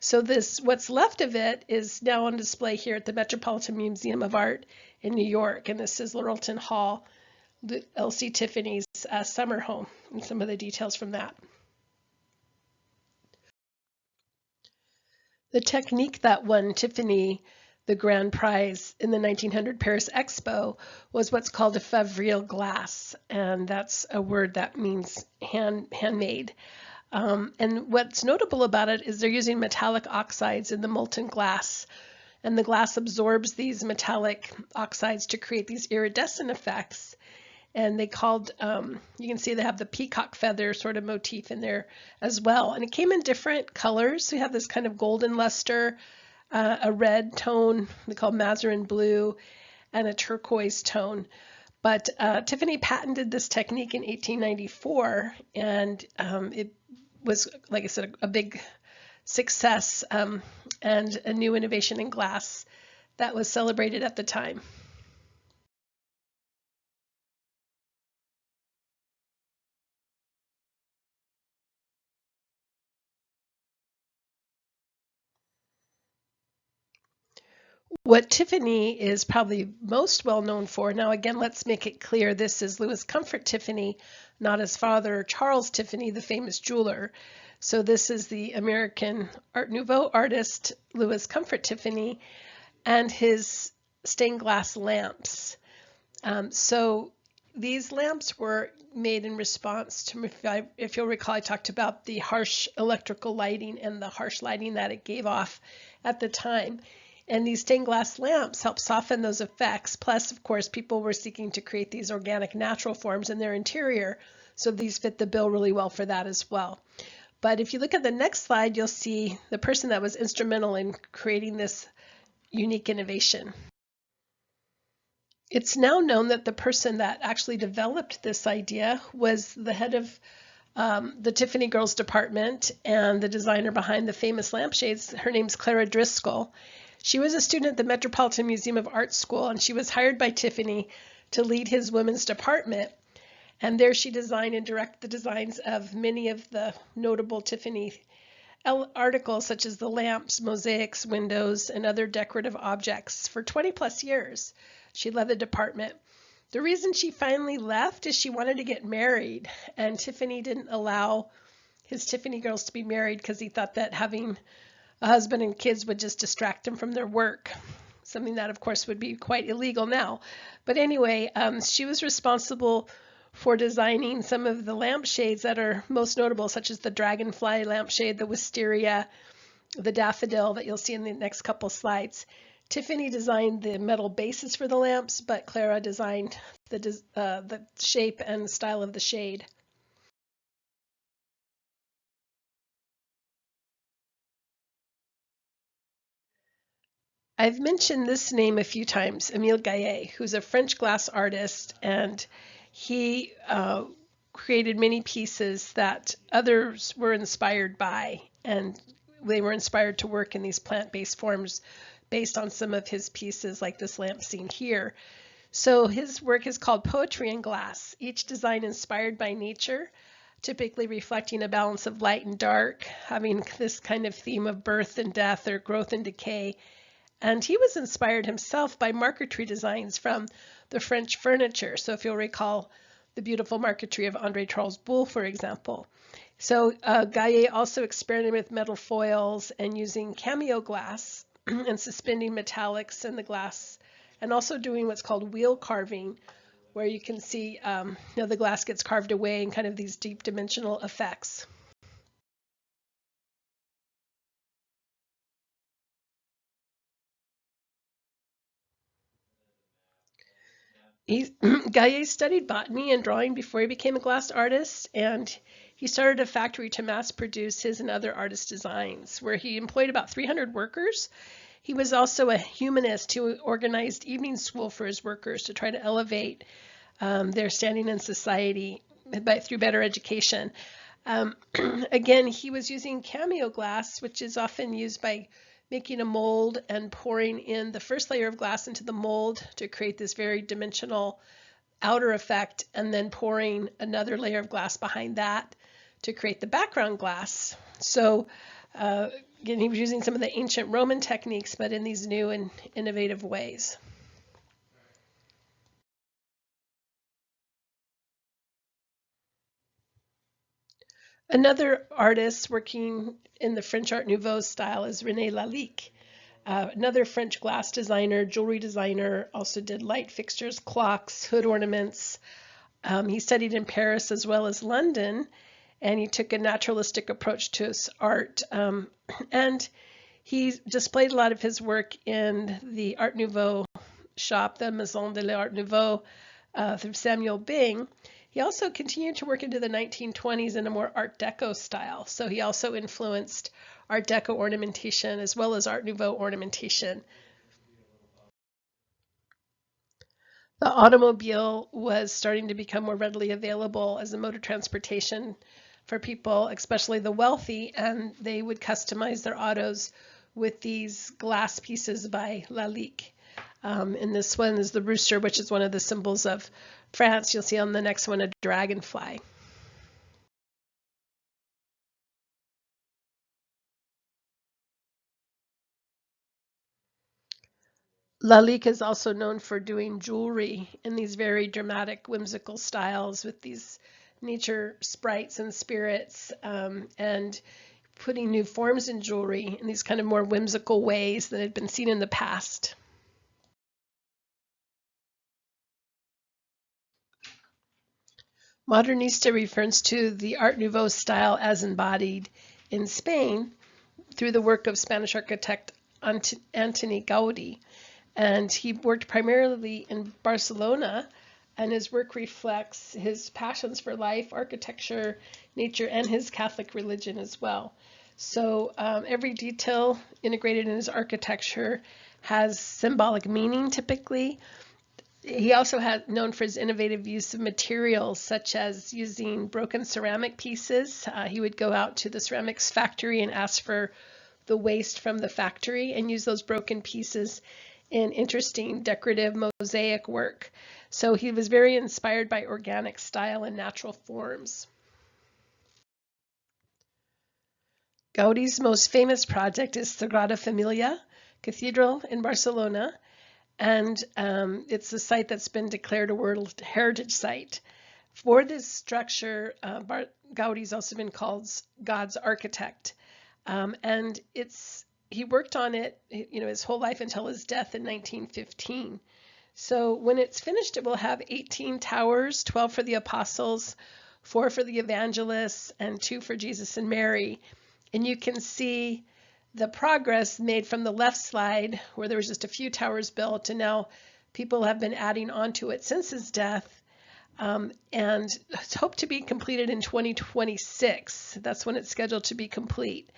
So what's left of it is now on display here at the Metropolitan Museum of Art in New York, and this is Laurelton Hall, Elsie Tiffany's summer home, and some of the details from that. The technique that won Tiffany the grand prize in the 1900 Paris Expo was what's called a Favreal glass, and that's a word that means handmade. And what's notable about it is they're using metallic oxides in the molten glass, and the glass absorbs these metallic oxides to create these iridescent effects. And they called, you can see they have the peacock feather sort of motif in there as well. And it came in different colors. So you have this kind of golden luster, a red tone, they call mazarin blue, and a turquoise tone. But Tiffany patented this technique in 1894, and it was, like I said, a big success and a new innovation in glass that was celebrated at the time. What Tiffany is probably most well known for, now again, let's make it clear, this is Louis Comfort Tiffany, not his father, Charles Tiffany, the famous jeweler. So this is the American Art Nouveau artist, Louis Comfort Tiffany, and his stained glass lamps. So these lamps were made in response to, if you'll recall, I talked about the harsh electrical lighting and the harsh lighting that it gave off at the time. And these stained glass lamps help soften those effects. Plus, of course, people were seeking to create these organic natural forms in their interior. So these fit the bill really well for that as well. But if you look at the next slide, you'll see the person that was instrumental in creating this unique innovation. It's now known that the person that actually developed this idea was the head of the Tiffany Girls department and the designer behind the famous lampshades. Her name's Clara Driscoll. She was a student at the Metropolitan Museum of Art School, and she was hired by Tiffany to lead his women's department. And there she designed and directed the designs of many of the notable Tiffany articles, such as the lamps, mosaics, windows, and other decorative objects for 20 plus years. She led the department. The reason she finally left is she wanted to get married, and Tiffany didn't allow his Tiffany Girls to be married because he thought that having a husband and kids would just distract them from their work, something that, of course, would be quite illegal now. But anyway, she was responsible for designing some of the lampshades that are most notable, such as the dragonfly lampshade, the wisteria, the daffodil that you'll see in the next couple slides. Tiffany designed the metal bases for the lamps, but Clara designed the shape and style of the shade. I've mentioned this name a few times, Émile Gaillet, who's a French glass artist, and he created many pieces that others were inspired by, and they were inspired to work in these plant-based forms based on some of his pieces, like this lamp seen here. So his work is called Poetry in Glass, each design inspired by nature, typically reflecting a balance of light and dark, having this kind of theme of birth and death or growth and decay. And he was inspired himself by marquetry designs from the French furniture. So if you'll recall the beautiful marquetry of André Charles Boulle, for example. So Gaillet also experimented with metal foils and using cameo glass and suspending metallics in the glass, and also doing what's called wheel carving, where you can see the glass gets carved away in kind of these deep dimensional effects. Gaillet studied botany and drawing before he became a glass artist, and he started a factory to mass produce his and other artist designs, where he employed about 300 workers. He was also a humanist who organized evening school for his workers to try to elevate their standing in society through better education. Again, he was using cameo glass, which is often used by making a mold and pouring in the first layer of glass into the mold to create this very dimensional outer effect, and then pouring another layer of glass behind that to create the background glass. So again, he was using some of the ancient Roman techniques, but in these new and innovative ways. Another artist working in the French Art Nouveau style is René Lalique. Another French glass designer, jewelry designer, also did light fixtures, clocks, hood ornaments. He studied in Paris as well as London, and he took a naturalistic approach to his art. And he displayed a lot of his work in the Art Nouveau shop, the Maison de l'Art Nouveau, through Samuel Bing. He also continued to work into the 1920s in a more Art Deco style. So he also influenced Art Deco ornamentation as well as Art Nouveau ornamentation. The automobile was starting to become more readily available as a mode of transportation for people, especially the wealthy, and they would customize their autos with these glass pieces by Lalique. And this one is the rooster, which is one of the symbols of France. You'll see on the next one a dragonfly. Lalique is also known for doing jewelry in these very dramatic, whimsical styles with these nature sprites and spirits, and putting new forms in jewelry in these kind of more whimsical ways that had been seen in the past. Modernista refers to the Art Nouveau style as embodied in Spain through the work of Spanish architect Antoni Gaudi. And he worked primarily in Barcelona, and his work reflects his passions for life, architecture, nature, and his Catholic religion as well. So every detail integrated in his architecture has symbolic meaning typically. He also had known for his innovative use of materials, such as using broken ceramic pieces. He would go out to the ceramics factory and ask for the waste from the factory and use those broken pieces in interesting decorative mosaic work. So he was very inspired by organic style and natural forms. Gaudi's most famous project is Sagrada Familia Cathedral in Barcelona, and it's a site that's been declared a World Heritage Site. For this structure, Gaudi's also been called God's architect, and he worked on it, his whole life until his death in 1915. So when it's finished, it will have 18 towers, 12 for the apostles, 4 for the evangelists, and 2 for Jesus and Mary. And you can see the progress made from the left slide, where there was just a few towers built, and now people have been adding onto it since his death. And it's hoped to be completed in 2026. That's when it's scheduled to be complete.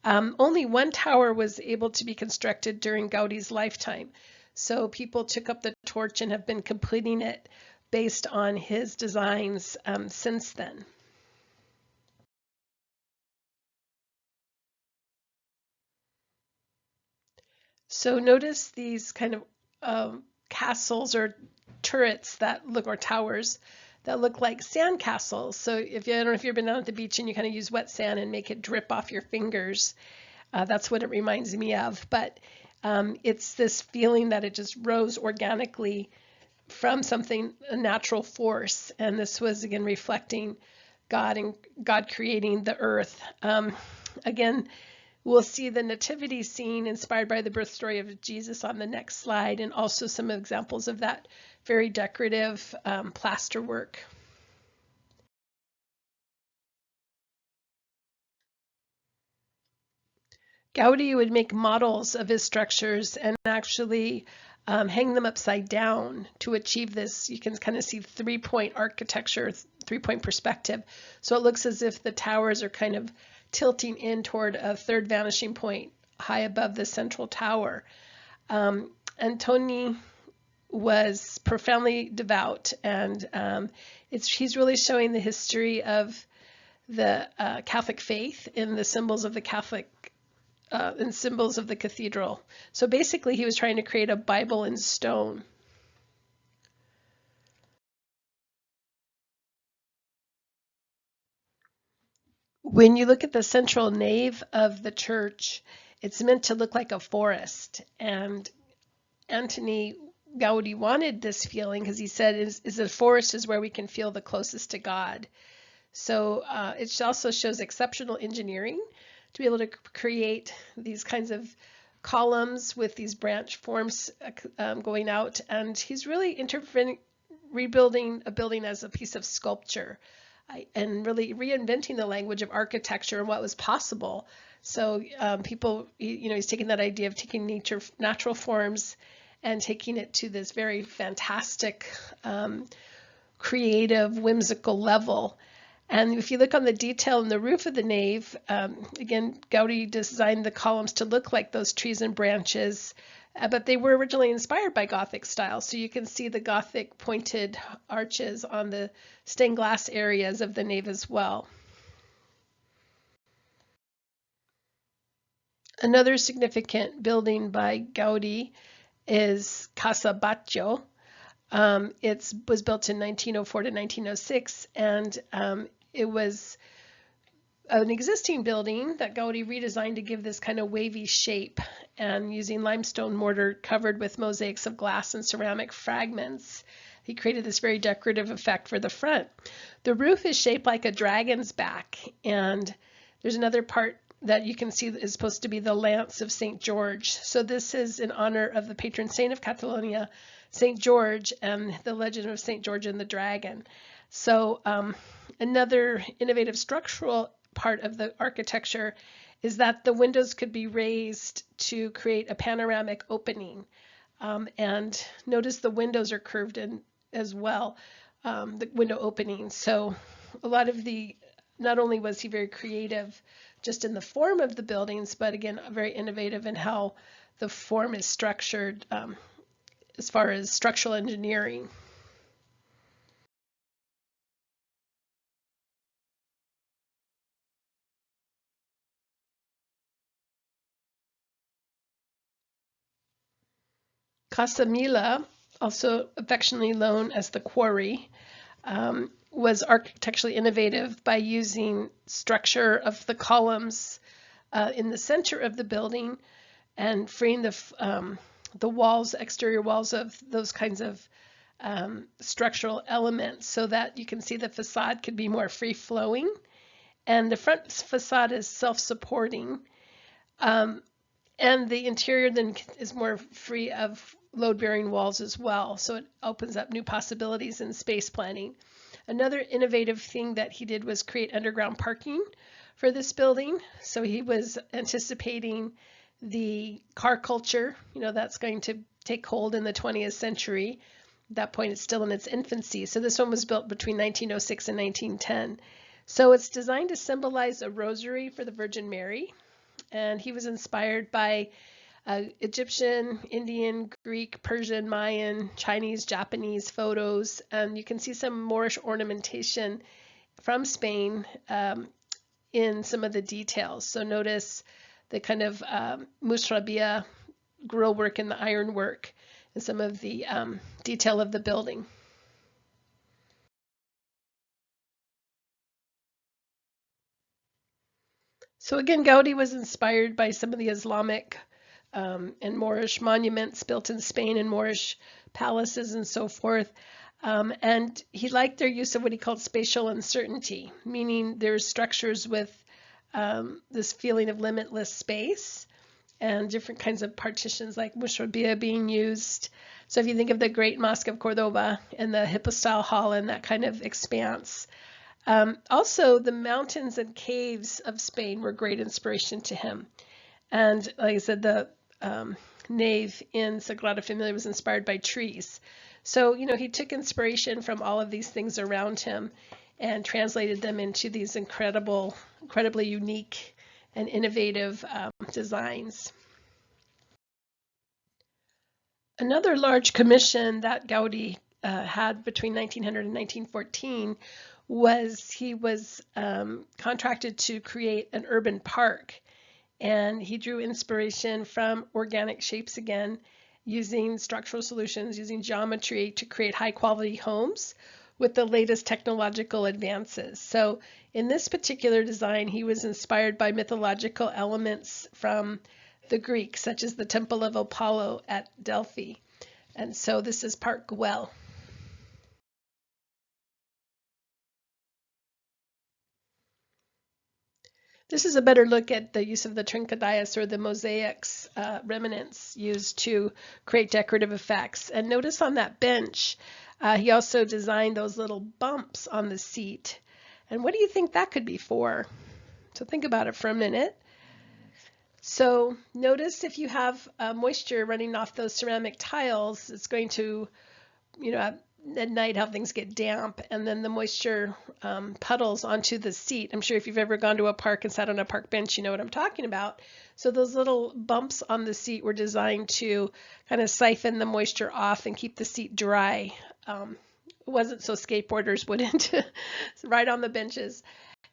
Only one tower was able to be constructed during Gaudi's lifetime. So people took up the torch and have been completing it based on his designs since then. So notice these kind of castles or turrets that look, or towers that look like sand castles. So I don't know if you've been down at the beach and you kind of use wet sand and make it drip off your fingers. That's what it reminds me of. But it's this feeling that it just rose organically from something, a natural force. And this was, again, reflecting God and God creating the earth. Again, we'll see the nativity scene inspired by the birth story of Jesus on the next slide, and also some examples of that very decorative plaster work. Gaudi would make models of his structures and actually hang them upside down to achieve this. You can kind of see three-point architecture, three-point perspective. So it looks as if the towers are kind of tilting in toward a third vanishing point high above the central tower. Antoni was profoundly devout, and he's really showing the history of the Catholic faith in the symbols of the Catholic and symbols of the cathedral. So basically, he was trying to create a Bible in stone. When you look at the central nave of the church, it's meant to look like a forest. And Antoni Gaudi wanted this feeling because he said, is the forest is where we can feel the closest to God. So it also shows exceptional engineering to be able to create these kinds of columns with these branch forms going out. And he's really rebuilding a building as a piece of sculpture and really reinventing the language of architecture and what was possible. So he's taking that idea of taking natural forms and taking it to this very fantastic, creative, whimsical level. And if you look on the detail in the roof of the nave, again, Gaudi designed the columns to look like those trees and branches but they were originally inspired by Gothic style. So you can see the Gothic pointed arches on the stained glass areas of the nave as well. Another significant building by Gaudi is Casa Batlló. It was built in 1904 to 1906, and it was an existing building that Gaudi redesigned to give this kind of wavy shape, and using limestone mortar covered with mosaics of glass and ceramic fragments. He created this very decorative effect for the front. The roof is shaped like a dragon's back, and there's another part that you can see is supposed to be the lance of St. George. So this is in honor of the patron saint of Catalonia, St. George, and the legend of St. George and the dragon. So another innovative structural part of the architecture is that the windows could be raised to create a panoramic opening. And notice the windows are curved in as well, the window openings. So a lot of not only was he very creative just in the form of the buildings, but again, very innovative in how the form is structured as far as structural engineering. Casa Mila, also affectionately known as the Quarry, was architecturally innovative by using structure of the columns in the center of the building and freeing the walls, exterior walls of those kinds of structural elements so that you can see the facade could be more free-flowing, and the front facade is self-supporting, and the interior then is more free of load-bearing walls as well, so it opens up new possibilities in space planning. Another innovative thing that he did was create underground parking for this building. So he was anticipating the car culture, that's going to take hold in the 20th century. At that point, it's still in its infancy. So this one was built between 1906 and 1910. So it's designed to symbolize a rosary for the Virgin Mary. And he was inspired by Egyptian, Indian, Greek, Persian, Mayan, Chinese, Japanese photos. And you can see some Moorish ornamentation from Spain in some of the details. So notice the kind of mushrabia grill work and the iron work and some of the detail of the building. So again, Gaudi was inspired by some of the Islamic and Moorish monuments built in Spain and Moorish palaces and so forth. And he liked their use of what he called spatial uncertainty, meaning there's structures with this feeling of limitless space and different kinds of partitions like mushrabia being used. So if you think of the Great Mosque of Cordoba and the Hypostyle Hall and that kind of expanse. Also, the mountains and caves of Spain were great inspiration to him. And like I said, the nave in Sagrada Familia was inspired by trees. So, he took inspiration from all of these things around him and translated them into these incredibly unique and innovative designs. Another large commission that Gaudi had between 1900 and 1914 was he was contracted to create an urban park. And he drew inspiration from organic shapes again, using structural solutions, using geometry to create high quality homes with the latest technological advances. So in this particular design, he was inspired by mythological elements from the Greeks, such as the Temple of Apollo at Delphi. And so this is Park Güell. This is a better look at the use of the trincadillas or the mosaics remnants used to create decorative effects. And notice on that bench, he also designed those little bumps on the seat. And what do you think that could be for? So think about it for a minute. So notice if you have moisture running off those ceramic tiles, it's going to, at night how things get damp, and then the moisture puddles onto the seat. I'm sure if you've ever gone to a park and sat on a park bench, you know what I'm talking about. So those little bumps on the seat were designed to kind of siphon the moisture off and keep the seat dry. It wasn't so skateboarders wouldn't ride on the benches.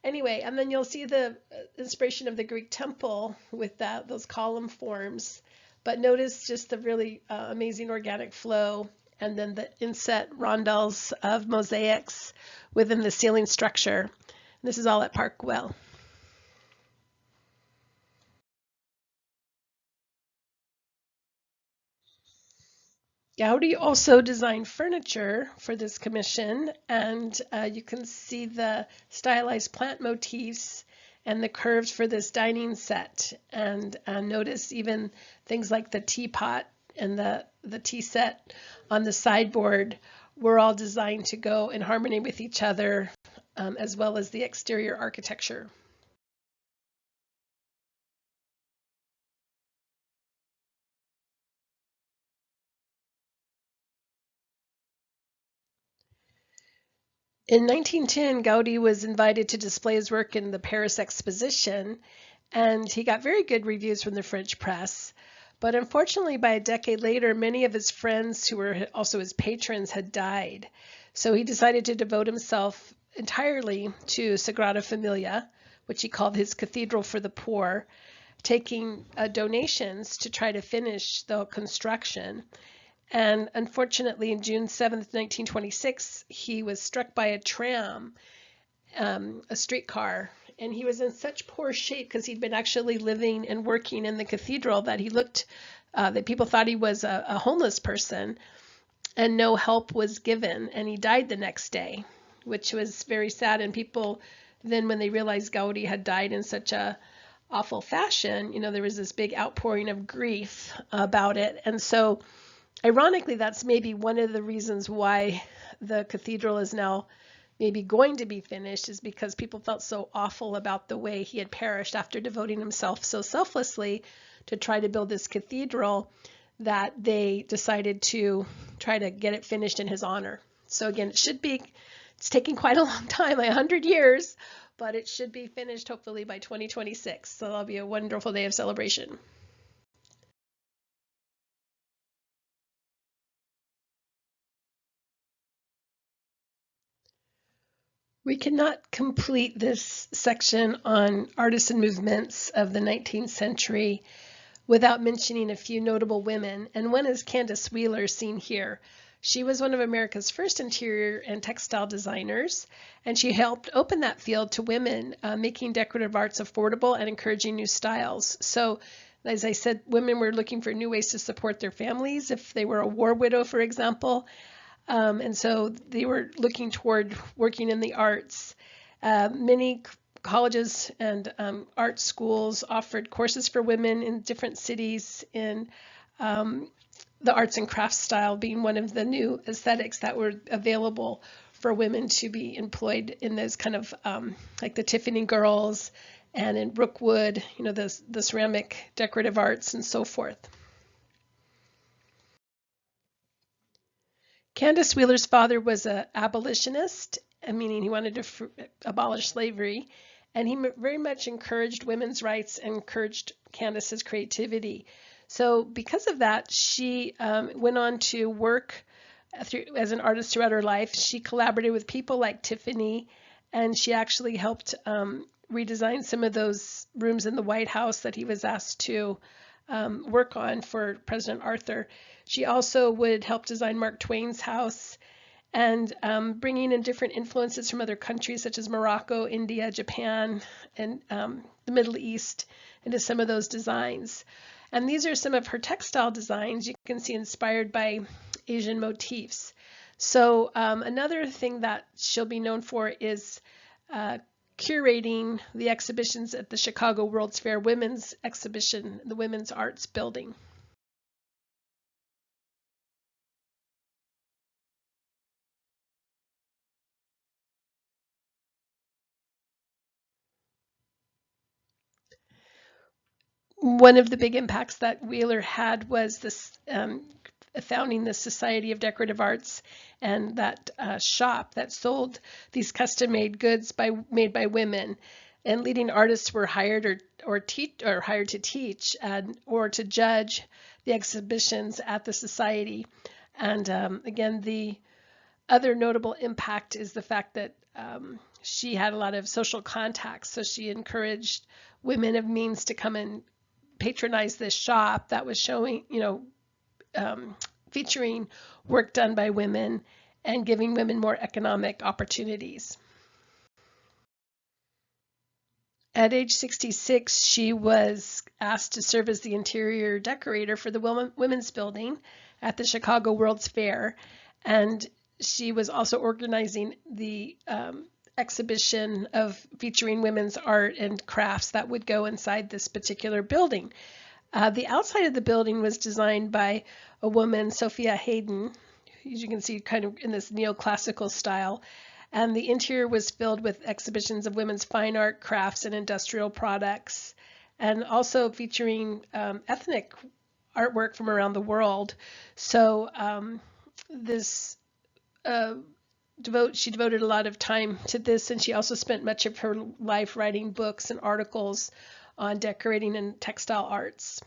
Anyway, and then you'll see the inspiration of the Greek temple with those column forms. But notice just the really amazing organic flow, and then the inset rondels of mosaics within the ceiling structure. This is all at Park Güell. Gaudi also designed furniture for this commission, and you can see the stylized plant motifs and the curves for this dining set. And notice even things like the teapot and the tea set on the sideboard were all designed to go in harmony with each other, as well as the exterior architecture. In 1910, Gaudi was invited to display his work in the Paris Exposition, and he got very good reviews from the French press. But unfortunately, by a decade later, many of his friends who were also his patrons had died. So he decided to devote himself entirely to Sagrada Familia, which he called his cathedral for the poor, taking donations to try to finish the construction. And unfortunately, on June 7th, 1926, he was struck by a tram, a streetcar, and he was in such poor shape because he'd been actually living and working in the cathedral that he looked, that people thought he was a homeless person, and no help was given, and he died the next day, which was very sad. And people then, when they realized Gaudi had died in such a awful fashion, there was this big outpouring of grief about it. And so ironically, that's maybe one of the reasons why the cathedral is now maybe going to be finished, is because people felt so awful about the way he had perished after devoting himself so selflessly to try to build this cathedral, that they decided to try to get it finished in his honor. So again, it's taking quite a long time, like 100 years, but it should be finished hopefully by 2026. So that'll be a wonderful day of celebration. We cannot complete this section on artists and movements of the 19th century without mentioning a few notable women, and one is Candace Wheeler, seen here. She was one of America's first interior and textile designers, and she helped open that field to women, making decorative arts affordable and encouraging new styles. So, as I said, women were looking for new ways to support their families if they were a war widow, for example. And so they were looking toward working in the arts. Many colleges and art schools offered courses for women in different cities in the arts and crafts style being one of the new aesthetics that were available for women to be employed in those kind of like the Tiffany girls and in Brookwood, the ceramic decorative arts and so forth. Candace Wheeler's father was an abolitionist, meaning he wanted to abolish slavery, and he very much encouraged women's rights and encouraged Candace's creativity. So because of that, she went on to work as an artist throughout her life. She collaborated with people like Tiffany, and she actually helped redesign some of those rooms in the White House that he was asked to work on for President Arthur. She also would help design Mark Twain's house, and bringing in different influences from other countries such as Morocco, India, Japan, and the Middle East into some of those designs. And these are some of her textile designs you can see inspired by Asian motifs. So another thing that she'll be known for is curating the exhibitions at the Chicago World's Fair Women's Exhibition, the Women's Arts Building. One of the big impacts that Wheeler had was this founding the Society of Decorative Arts, and that shop that sold these custom-made goods made by women. And leading artists were hired or hired to teach or to judge the exhibitions at the society. And again, the other notable impact is the fact that she had a lot of social contacts. So she encouraged women of means to come and patronize this shop that was showing, featuring work done by women and giving women more economic opportunities. At age 66, she was asked to serve as the interior decorator for the Women's Building at the Chicago World's Fair, and she was also organizing the exhibition featuring women's art and crafts that would go inside this particular building. The outside of the building was designed by a woman, Sophia Hayden, as you can see, kind of in this neoclassical style. And the interior was filled with exhibitions of women's fine art, crafts, and industrial products, and also featuring ethnic artwork from around the world. So she devoted a lot of time to this, and she also spent much of her life writing books and articles on decorating and textile arts.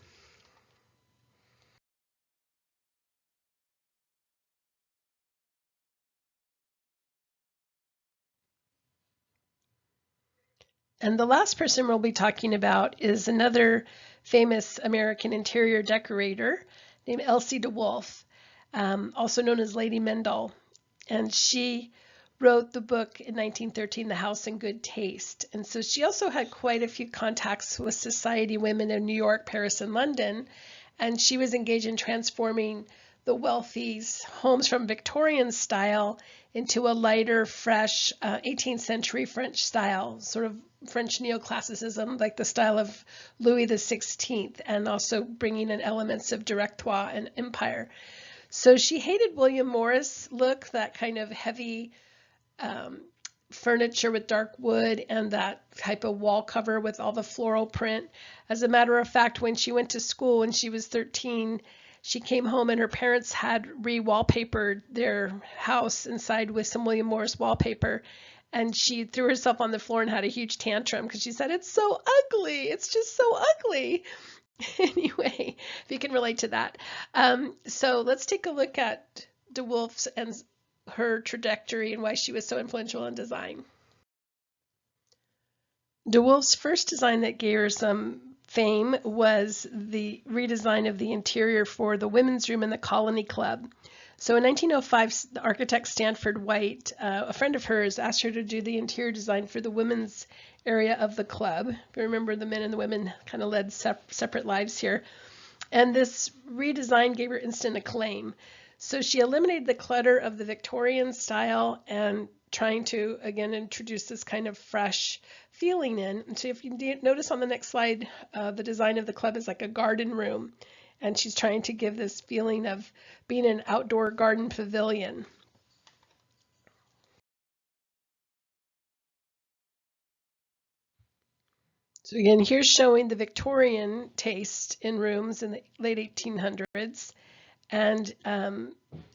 And the last person we'll be talking about is another famous American interior decorator named Elsie DeWolfe, also known as Lady Mendel. And she wrote the book in 1913, The House in Good Taste. And so she also had quite a few contacts with society women in New York, Paris, and London. And she was engaged in transforming the wealthy's homes from Victorian style into a lighter, fresh 18th century French style, sort of French neoclassicism, like the style of Louis XVI, and also bringing in elements of Directoire and Empire. So she hated William Morris look, that kind of heavy furniture with dark wood and that type of wall cover with all the floral print. As a matter of fact, when she went to school when she was 13, she came home and her parents had re-wallpapered their house inside with some William Morris wallpaper. And she threw herself on the floor and had a huge tantrum because she said, "It's so ugly. It's just so ugly." Anyway, if you can relate to that. So let's take a look at DeWolfe's and her trajectory and why she was so influential in design. DeWolfe's first design that gave her some fame was the redesign of the interior for the women's room in the Colony Club. So in 1905, the architect Stanford White, a friend of hers, asked her to do the interior design for the women's area of the club. If you remember, the men and the women kind of led separate lives here. And this redesign gave her instant acclaim. So she eliminated the clutter of the Victorian style and trying to, again, introduce this kind of fresh feeling in. And so if you notice on the next slide, the design of the club is like a garden room. And she's trying to give this feeling of being an outdoor garden pavilion. So again, here's showing the Victorian taste in rooms in the late 1800s. And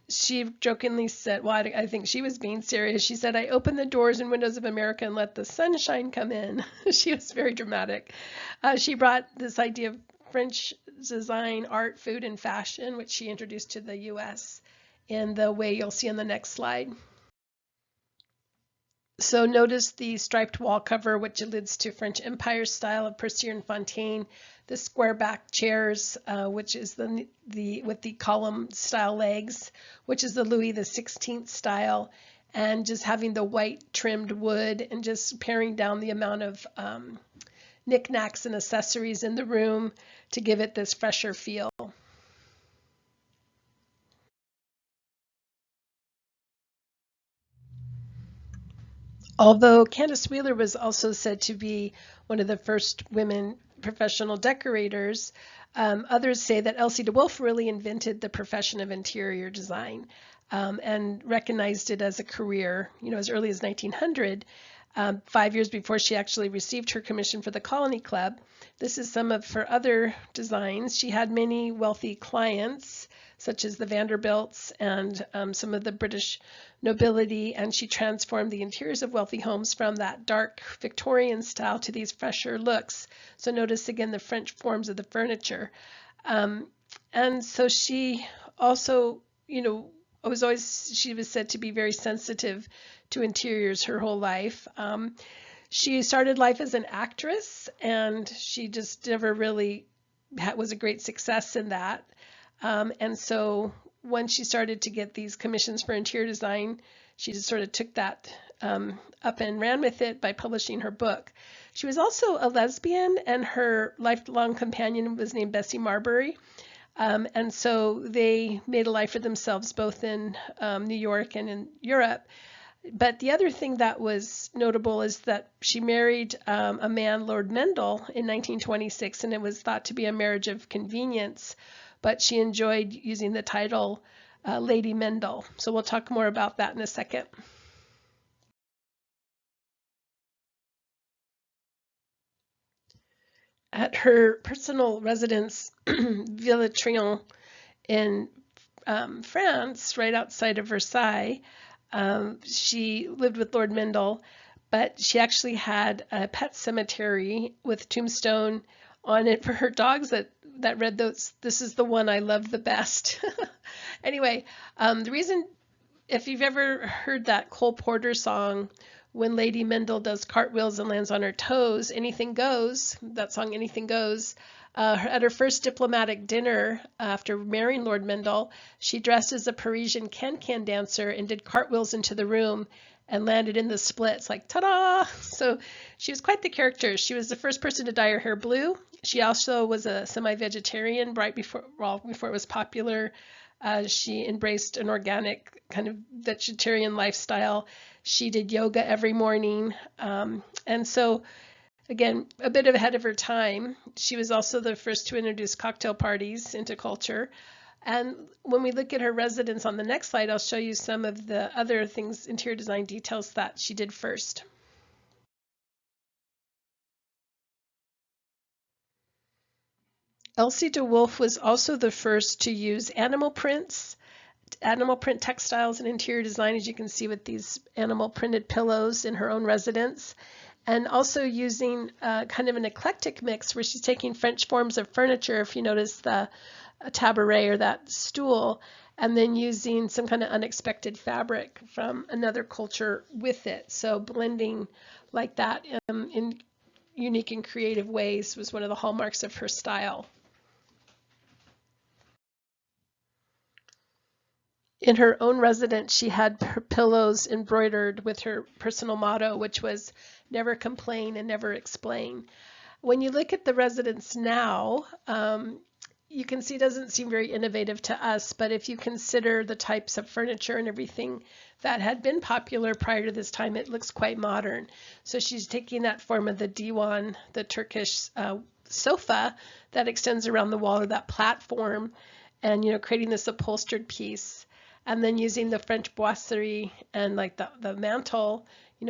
she jokingly said, well, I think she was being serious. She said, "I opened the doors and windows of America and let the sunshine come in." She was very dramatic. She brought this idea of French design, art, food, and fashion, which she introduced to the U.S. in the way you'll see on the next slide. So notice the striped wall cover, which alludes to French Empire style of Percier and Fontaine. The square back chairs, which is the with the column style legs, which is the Louis XVI style, and just having the white trimmed wood and just paring down the amount of knickknacks and accessories in the room to give it this fresher feel. Although Candace Wheeler was also said to be one of the first women professional decorators, others say that Elsie DeWolfe really invented the profession of interior design and recognized it as a career, as early as 1900, 5 years before she actually received her commission for the Colony Club. This is some of her other designs. She had many wealthy clients, such as the Vanderbilts and some of the British nobility, and she transformed the interiors of wealthy homes from that dark Victorian style to these fresher looks. So notice again the French forms of the furniture. And so she also, you know, she was said to be very sensitive to interiors her whole life. She started life as an actress, and she just never really was a great success in that. And so when she started to get these commissions for interior design, she just sort of took that up and ran with it by publishing her book. She was also a lesbian, and her lifelong companion was named Bessie Marbury. And so they made a life for themselves both in New York and in Europe. But the other thing that was notable is that she married a man, Lord Mendel, in 1926, and it was thought to be a marriage of convenience, but she enjoyed using the title Lady Mendel. So we'll talk more about that in a second. At her personal residence, Villa Trion in France, right outside of Versailles, she lived with Lord Mendel, but she actually had a pet cemetery with tombstone on it for her dogs that read those, "This is the one I love the best." Anyway, the reason, if you've ever heard that Cole Porter song, when Lady Mendel does cartwheels and lands on her toes, anything goes, that song Anything Goes. At her first diplomatic dinner after marrying Lord Mendel, she dressed as a Parisian can-can dancer and did cartwheels into the room and landed in the splits, like ta-da! So she was quite the character. She was the first person to dye her hair blue. She also was a semi-vegetarian right before it was popular. She embraced an organic kind of vegetarian lifestyle. She did yoga every morning. And so, again, a bit ahead of her time. She was also the first to introduce cocktail parties into culture. And when we look at her residence on the next slide, I'll show you some of the other things, interior design details that she did first. Elsie DeWolfe was also the first to use animal print textiles in interior design, as you can see with these animal printed pillows in her own residence, and also using kind of an eclectic mix where she's taking French forms of furniture, if you notice the tabouret or that stool, and then using some kind of unexpected fabric from another culture with it. So blending like that in unique and creative ways was one of the hallmarks of her style. In her own residence, she had her pillows embroidered with her personal motto, which was never complain and never explain. When you look at the residence now, you can see it doesn't seem very innovative to us, but if you consider the types of furniture and everything that had been popular prior to this time, it looks quite modern. So she's taking that form of the divan, the Turkish sofa that extends around the wall, or that platform, and creating this upholstered piece. And then using the French boiserie and like the mantle,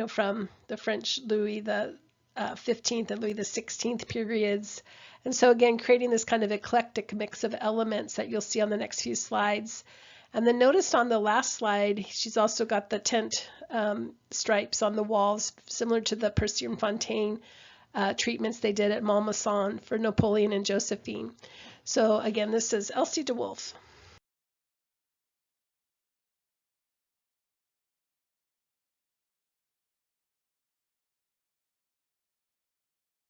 from the French Louis the 15th and Louis the 16th periods. And so again, creating this kind of eclectic mix of elements that you'll see on the next few slides. And then notice on the last slide, she's also got the tent stripes on the walls, similar to the Percier Fontaine treatments they did at Malmaison for Napoleon and Josephine. So again, this is Elsie DeWolfe.